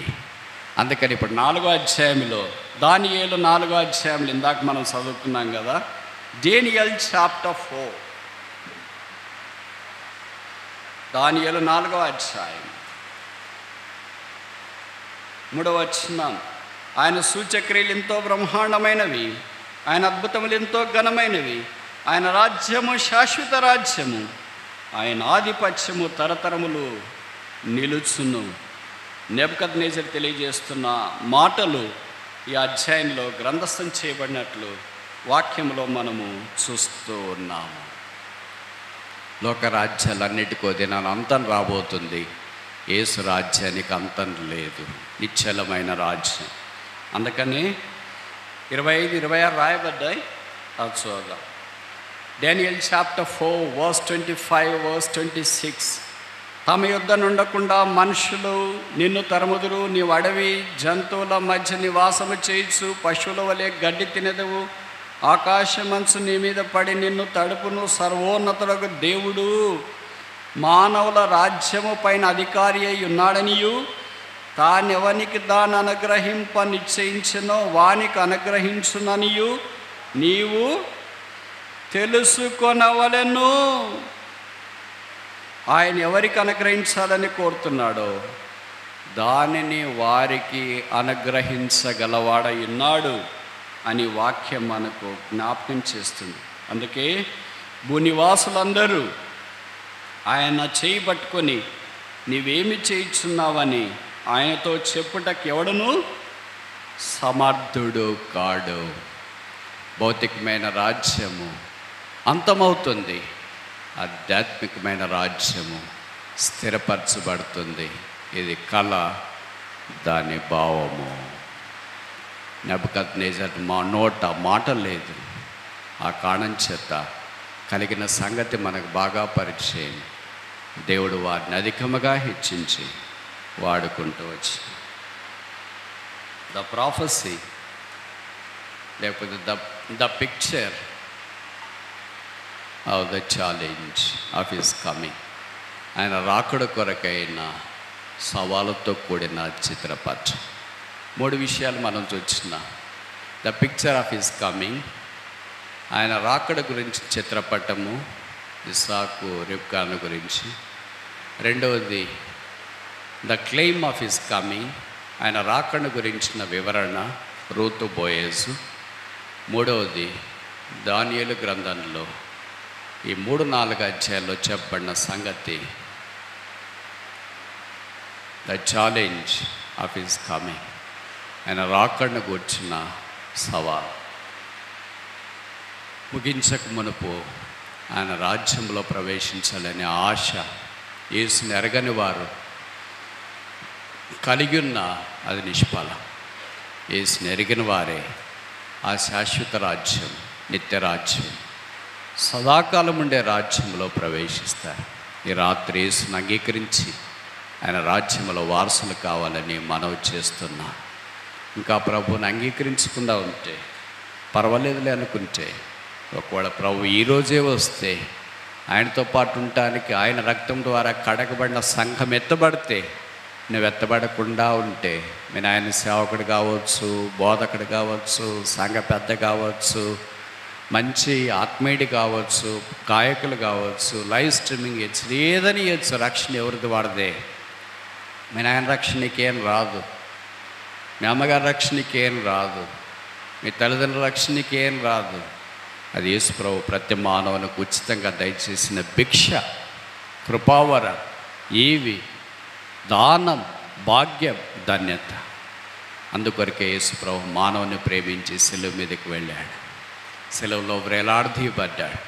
అందుకని ఇప్పుడు 4వ అధ్యాయంలో, దానియేలు 4వ అధ్యాయంలో ఇందాక మనం చదువుకున్నాం కదా, Daniel chapter 4, దానియేలు 4వ అధ్యాయం 3వ వచనం. ఆయన సూచక్రియలు ఎంతో బ్రహ్మాండమైనవి, ఆయన అద్భుతములు ఎంతో ఘనమైనవి. ఆయన రాజ్యము శాశ్వత రాజ్యము, ఆయన ఆధిపత్యము తరతరములు నిలుచును. నెబుకద్నెజరు తెలియజేస్తున్న మాటలు ఈ అధ్యాయంలో గ్రంథస్థం చేయబడినట్లు వాక్యంలో మనము చూస్తూ ఉన్నాము. లోకరాజ్యాలన్నిటికో దినాన అంతం రాబోతుంది. యేసు రాజ్యానికి అంతం లేదు, నిశ్చలమైన రాజ్యం. అందుకని 25, 26 రాయబడ్డాయి. అది చూద్దాం. Daniel chapter 4 verse 25 verse 26. తమ యుద్ధ నుండకుండా మనుషులు నిన్ను తరుముదురు, నీవు అడవి జంతువుల మధ్య నివాసము చేయొచ్చు, పశువుల వలె గడ్డి తినదవు, ఆకాశమంచు నీ మీద పడి నిన్ను తడుపును. సర్వోన్నతులకు దేవుడు మానవుల రాజ్యము పైన అధికారి అయి ఉన్నాడనియు, తానెవనికి దాన్ని అనుగ్రహింప నిశ్చయించునో వానికి అనుగ్రహించుననియు నీవు తెలుసుకొనవలెను. ఆయన ఎవరికి అనుగ్రహించాలని కోరుతున్నాడో దానిని వారికి అనుగ్రహించగలవాడై ఉన్నాడు అని వాక్యం మనకు జ్ఞాపకం చేస్తుంది. అందుకే భూనివాసులందరూ ఆయన చేయి పట్టుకొని నీవేమి చేయుచున్నావని ఆయనతో చెప్పుటకు ఎవడను సమర్థుడు కాడు. భౌతికమైన రాజ్యము అంతమవుతుంది, ఆధ్యాత్మికమైన రాజ్యము స్థిరపరచబడుతుంది. ఇది కళ, దాని భావము. నెబుకద్నెజరు నోట మాట లేదు. ఆ కారణం చేత కలిగిన సంగతి మనకు బాగా పరిచయం. దేవుడు వారిని అధికముగా హెచ్చించి వాడుకుంటూ వచ్చి ద ప్రాఫెసీ లేకపోతే the picture of the challenge of his coming, ఆయన రాకడ కొరకైన సవాలుతో కూడిన చిత్రపటం. 3 విషయాలు మనం చూస్తున్నాం. The picture of his coming, ఆయన రాకడ గురించి చిత్రపటము, ఇస్సాకు రిబ్కాను గురించి. రెండవది the claim of his coming, ఆయన రాకడ గురించిన వివరణ, రూతు బోయేజు. మూడవది దానియేలు గ్రంథంలో ఈ 3-4 అధ్యాయాల్లో చెప్పబడిన సంగతి, the challenge of his coming, ఆయన రాకడను గూర్చిన సవాల్. ముగించక మునుపు ఆయన రాజ్యంలో ప్రవేశించాలనే ఆశ యేసుని ఎరగని వారు కలిగి ఉన్న అది నిష్ఫలం. యేసుని ఎరిగిన వారే ఆ శాశ్వత రాజ్యం, నిత్య రాజ్యం సదాకాలం ఉండే రాజ్యంలో ప్రవేశిస్తారు. ఈ రాత్రి యేసును అంగీకరించి ఆయన రాజ్యంలో వారసులు కావాలని మనవి చేస్తున్నా. ఇంకా ప్రభువుని అంగీకరించకుండా ఉంటే పర్వాలేదులే అనుకుంటే, ఒకవేళ ప్రభు ఈరోజే వస్తే ఆయనతో పాటు ఉండటానికి ఆయన రక్తం ద్వారా కడగబడిన సంఘం ఎత్తబడితే, నువ్వు ఎత్తబడకుండా ఉంటే నేను ఆయన సేవకుడు కావచ్చు, బోధకుడు కావచ్చు, సంఘ పెద్ద కావచ్చు, మంచి ఆత్మీయుడు కావచ్చు, గాయకులు కావచ్చు, లైవ్ స్ట్రీమింగ్ ఇచ్చు, ఏదని ఇచ్చు, రక్షణ ఎవరిది వాడదే. మీ నాయన రక్షణ నీకేం రాదు, మీ అమ్మగారి రక్షణ నీకేం రాదు, మీ తల్లిదండ్రుల రక్షణ నీకేం రాదు. అది యేసు ప్రభు ప్రతి మానవునికి ఉచితంగా దయచేసిన భిక్ష, కృపావర, ఈవి, దానం, భాగ్యం, ధన్యత. అందుకొరకే యేసు ప్రభు మానవుని ప్రేమించి శిలువ మీదకి వెళ్ళాడు. శిలువలో వ్రేలాడదీయబడ్డాడు.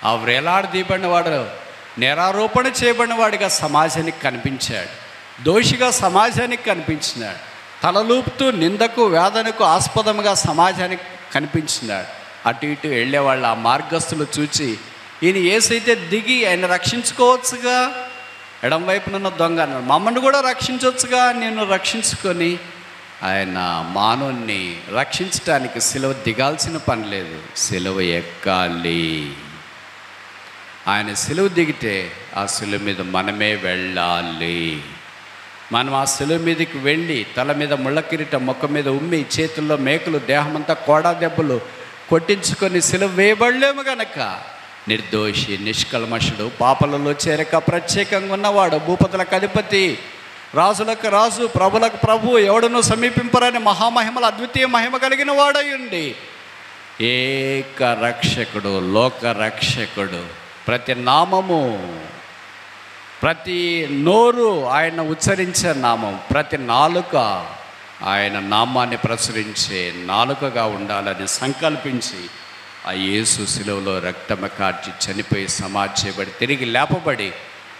ఆ వ్రేలాడదీయబడిన వాడు నేరారోపణ చేయబడిన వాడిగా సమాజానికి కనిపించాడు, దోషిగా సమాజానికి కనిపించినాడు, తలలూపుతూ నిందకు వేదనకు ఆస్పదముగా సమాజానికి కనిపించినాడు. అటు ఇటు వెళ్ళేవాళ్ళు ఆ మార్గస్తులు చూచి, ఈయన యేసైతే దిగి ఆయన రక్షించుకోవచ్చుగా, ఎడం వైపునున్న దొంగ మమ్మల్ని కూడా రక్షించవచ్చుగా, నేను రక్షించుకొని ఆయన మానవుణ్ణి రక్షించటానికి సిలువ దిగాల్సిన పని లేదు, సిలువ ఎక్కాలి. ఆయన సిలువ దిగితే ఆ సిలువ మీద మనమే వెళ్ళాలి. మనం ఆ సిలువ మీదకి వెళ్ళి తల మీద ముళ్ళ కిరీటం, ముఖం మీద ఉమ్మి, చేతుల్లో మేకులు, దేహమంతా కోడా దెబ్బలు కొట్టించుకొని సిలువ వేయబడలేము గనక నిర్దోషి, నిష్కల్మషుడు, పాపలలో చేరక ప్రత్యేకంగా ఉన్నవాడు, భూపతులకు అధిపతి, రాజులకు రాజు, ప్రభులకు ప్రభు, ఎవడునూ సమీపింపరని మహామహిమల అద్వితీయ మహిమ కలిగిన వాడయుండి ఏక రక్షకుడు, లోక రక్షకుడు, ప్రతి నామము, ప్రతి నోరు ఆయన ఉచ్చరించే నామం, ప్రతి నాలుక ఆయన నామాన్ని ప్రచురించే నాలుకగా ఉండాలని సంకల్పించి ఆ యేసు శిలువలో రక్తము కార్చి చనిపోయి సమాధి చేయబడి తిరిగి లేపబడి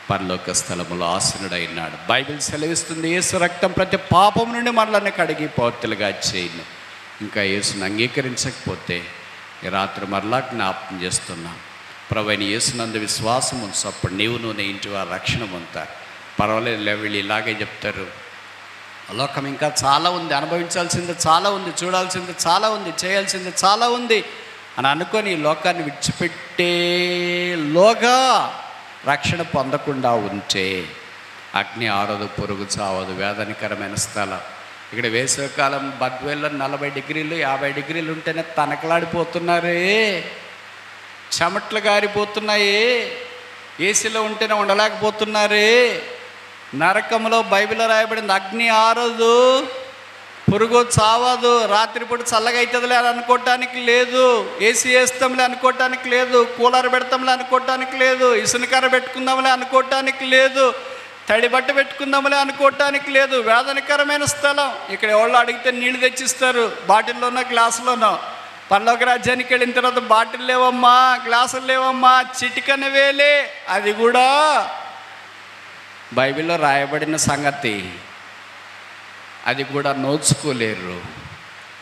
పరలోక స్థలములో ఆసీనుడైనాడు. బైబిల్ సెలవిస్తుంది, యేసు రక్తం ప్రతి పాపం నుండి మనల్ని కడిగి పవిత్రులుగా చేయను. ఇంకా యేసును అంగీకరించకపోతే ఈ రాత్రి మరలా జ్ఞాపకం చేస్తున్నాం, ప్రభువైన యేసునందు విశ్వాసం ఉంచు, అప్పుడు నీవును నీ ఇంటి వారు రక్షణ పొందుతారు. పర్వాలేదు, వీళ్ళు ఇలాగే చెప్తారు, లోకం ఇంకా చాలా ఉంది, అనుభవించాల్సింది చాలా ఉంది, చూడాల్సింది చాలా ఉంది, చేయాల్సింది చాలా ఉంది అని అనుకొని ఈ లోకాన్ని విడిచిపెట్టేలోగా రక్షణ పొందకుండా ఉంటే అగ్ని ఆరదు, పురుగు చావదు, వేదనకరమైన స్థలం. ఇక్కడ వేసవికాలం బద్వేల్లో 40 డిగ్రీలు 50 డిగ్రీలు ఉంటేనే తనకలాడిపోతున్నారే, చెమట్లు గారిపోతున్నాయి, ఏసీలో ఉంటేనే ఉండలేకపోతున్నారే. నరకంలో బైబిల్లో రాయబడింది, అగ్ని ఆరదు, పురుగు చావదు, రాత్రిపూట చల్లగా అవుతుందిలే అని అనుకోవటానికి లేదు, ఏసీ వేస్తాంలే అనుకోవటానికి లేదు, కూలర్ పెడతాంలే అనుకోవటానికి లేదు, ఇసునకర్ర పెట్టుకుందాంలే అనుకోవటానికి లేదు, తడి బట్ట పెట్టుకుందాంలే అనుకోవటానికి లేదు. వేదనకరమైన స్థలం. ఇక్కడ ఎవరు అడిగితే నీళ్లు తెచ్చిస్తారు, బాటిల్లోనో గ్లాసులోనో. పరలోక రాజ్యానికి వెళ్ళిన తర్వాత బాటిల్ లేవమ్మా, గ్లాసులు లేవమ్మా, చిటికన వేలే. అది కూడా బైబిల్లో రాయబడిన సంగతి, అది కూడా నోచుకోలేరు.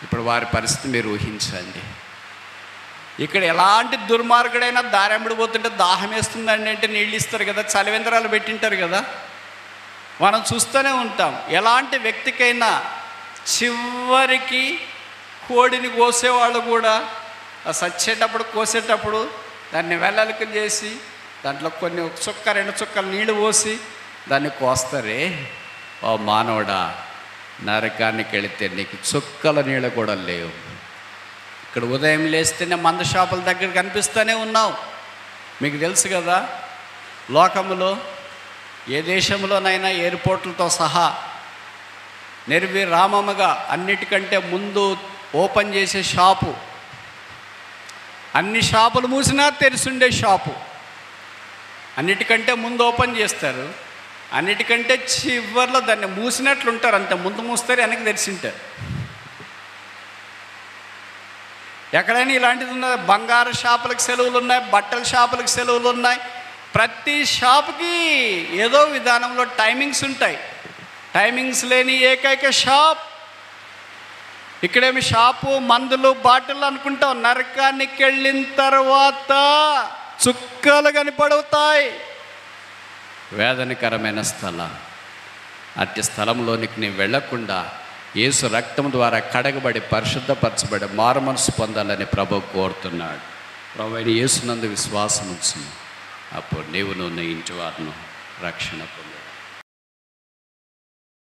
ఇప్పుడు వారి పరిస్థితి మీరు ఊహించండి. ఇక్కడ ఎలాంటి దుర్మార్గుడైనా దారెంబడిపోతుంటే దాహం వేస్తుందండి అంటే నీళ్ళు ఇస్తారు కదా, చలివేంద్రాలు పెట్టింటారు కదా, మనం చూస్తూనే ఉంటాం. ఎలాంటి వ్యక్తికైనా చివరికి కోడిని కోసేవాళ్ళు కూడా సచ్చేటప్పుడు, కోసేటప్పుడు దాన్ని వెల్లలికలు చేసి దాంట్లో కొన్ని 1 చుక్క 2 చుక్కలు నీళ్ళు పోసి దాన్ని కోస్తారే. ఓ మానవుడా, నరకానికి వెళితే నీకు చుక్కల నీళ్ళు కూడా లేవు. ఇక్కడ ఉదయం లేస్తేనే మంద షాపుల దగ్గర కనిపిస్తూనే ఉన్నావు. మీకు తెలుసు కదా, లోకములో ఏ దేశంలోనైనా ఎయిర్పోర్ట్లతో సహా నిర్విరామముగా అన్నిటికంటే ముందు ఓపెన్ చేసే షాపు, అన్ని షాపులు మూసినా తెరిచుండే షాపు, అన్నిటికంటే ముందు ఓపెన్ చేస్తారు, అన్నిటికంటే చివర్లో దాన్ని మూసినట్లుంటారు. అంత ముందు మూస్తారు, వెనక్కి తెరిచింటారు. ఎక్కడైనా ఇలాంటిది ఉన్నది. బంగారు షాపులకు సెలవులు ఉన్నాయి, బట్టల షాపులకు సెలవులు ఉన్నాయి. ప్రతి షాపుకి ఏదో విధానంలో టైమింగ్స్ ఉంటాయి. టైమింగ్స్ లేని ఏకైక షాప్ ఇక్కడేమి షాపు, మందులు, బాటిల్ అనుకుంటాం. నరకానికి వెళ్ళిన తర్వాత చుక్కలు కనపడవుతాయి. వేదనకరమైన స్థలం. అట్టి స్థలంలోనికి నేను వెళ్లకుండా యేసు రక్తం ద్వారా కడగబడి పరిశుద్ధపరచబడి మారు మనసు పొందాలని ప్రభు కోరుతున్నాడు. ప్రభు అయిన యేసునందు విశ్వాసం ఉంచు, అప్పుడు నీవు నీ ఇంటి వారిను రక్షణ పొందావు.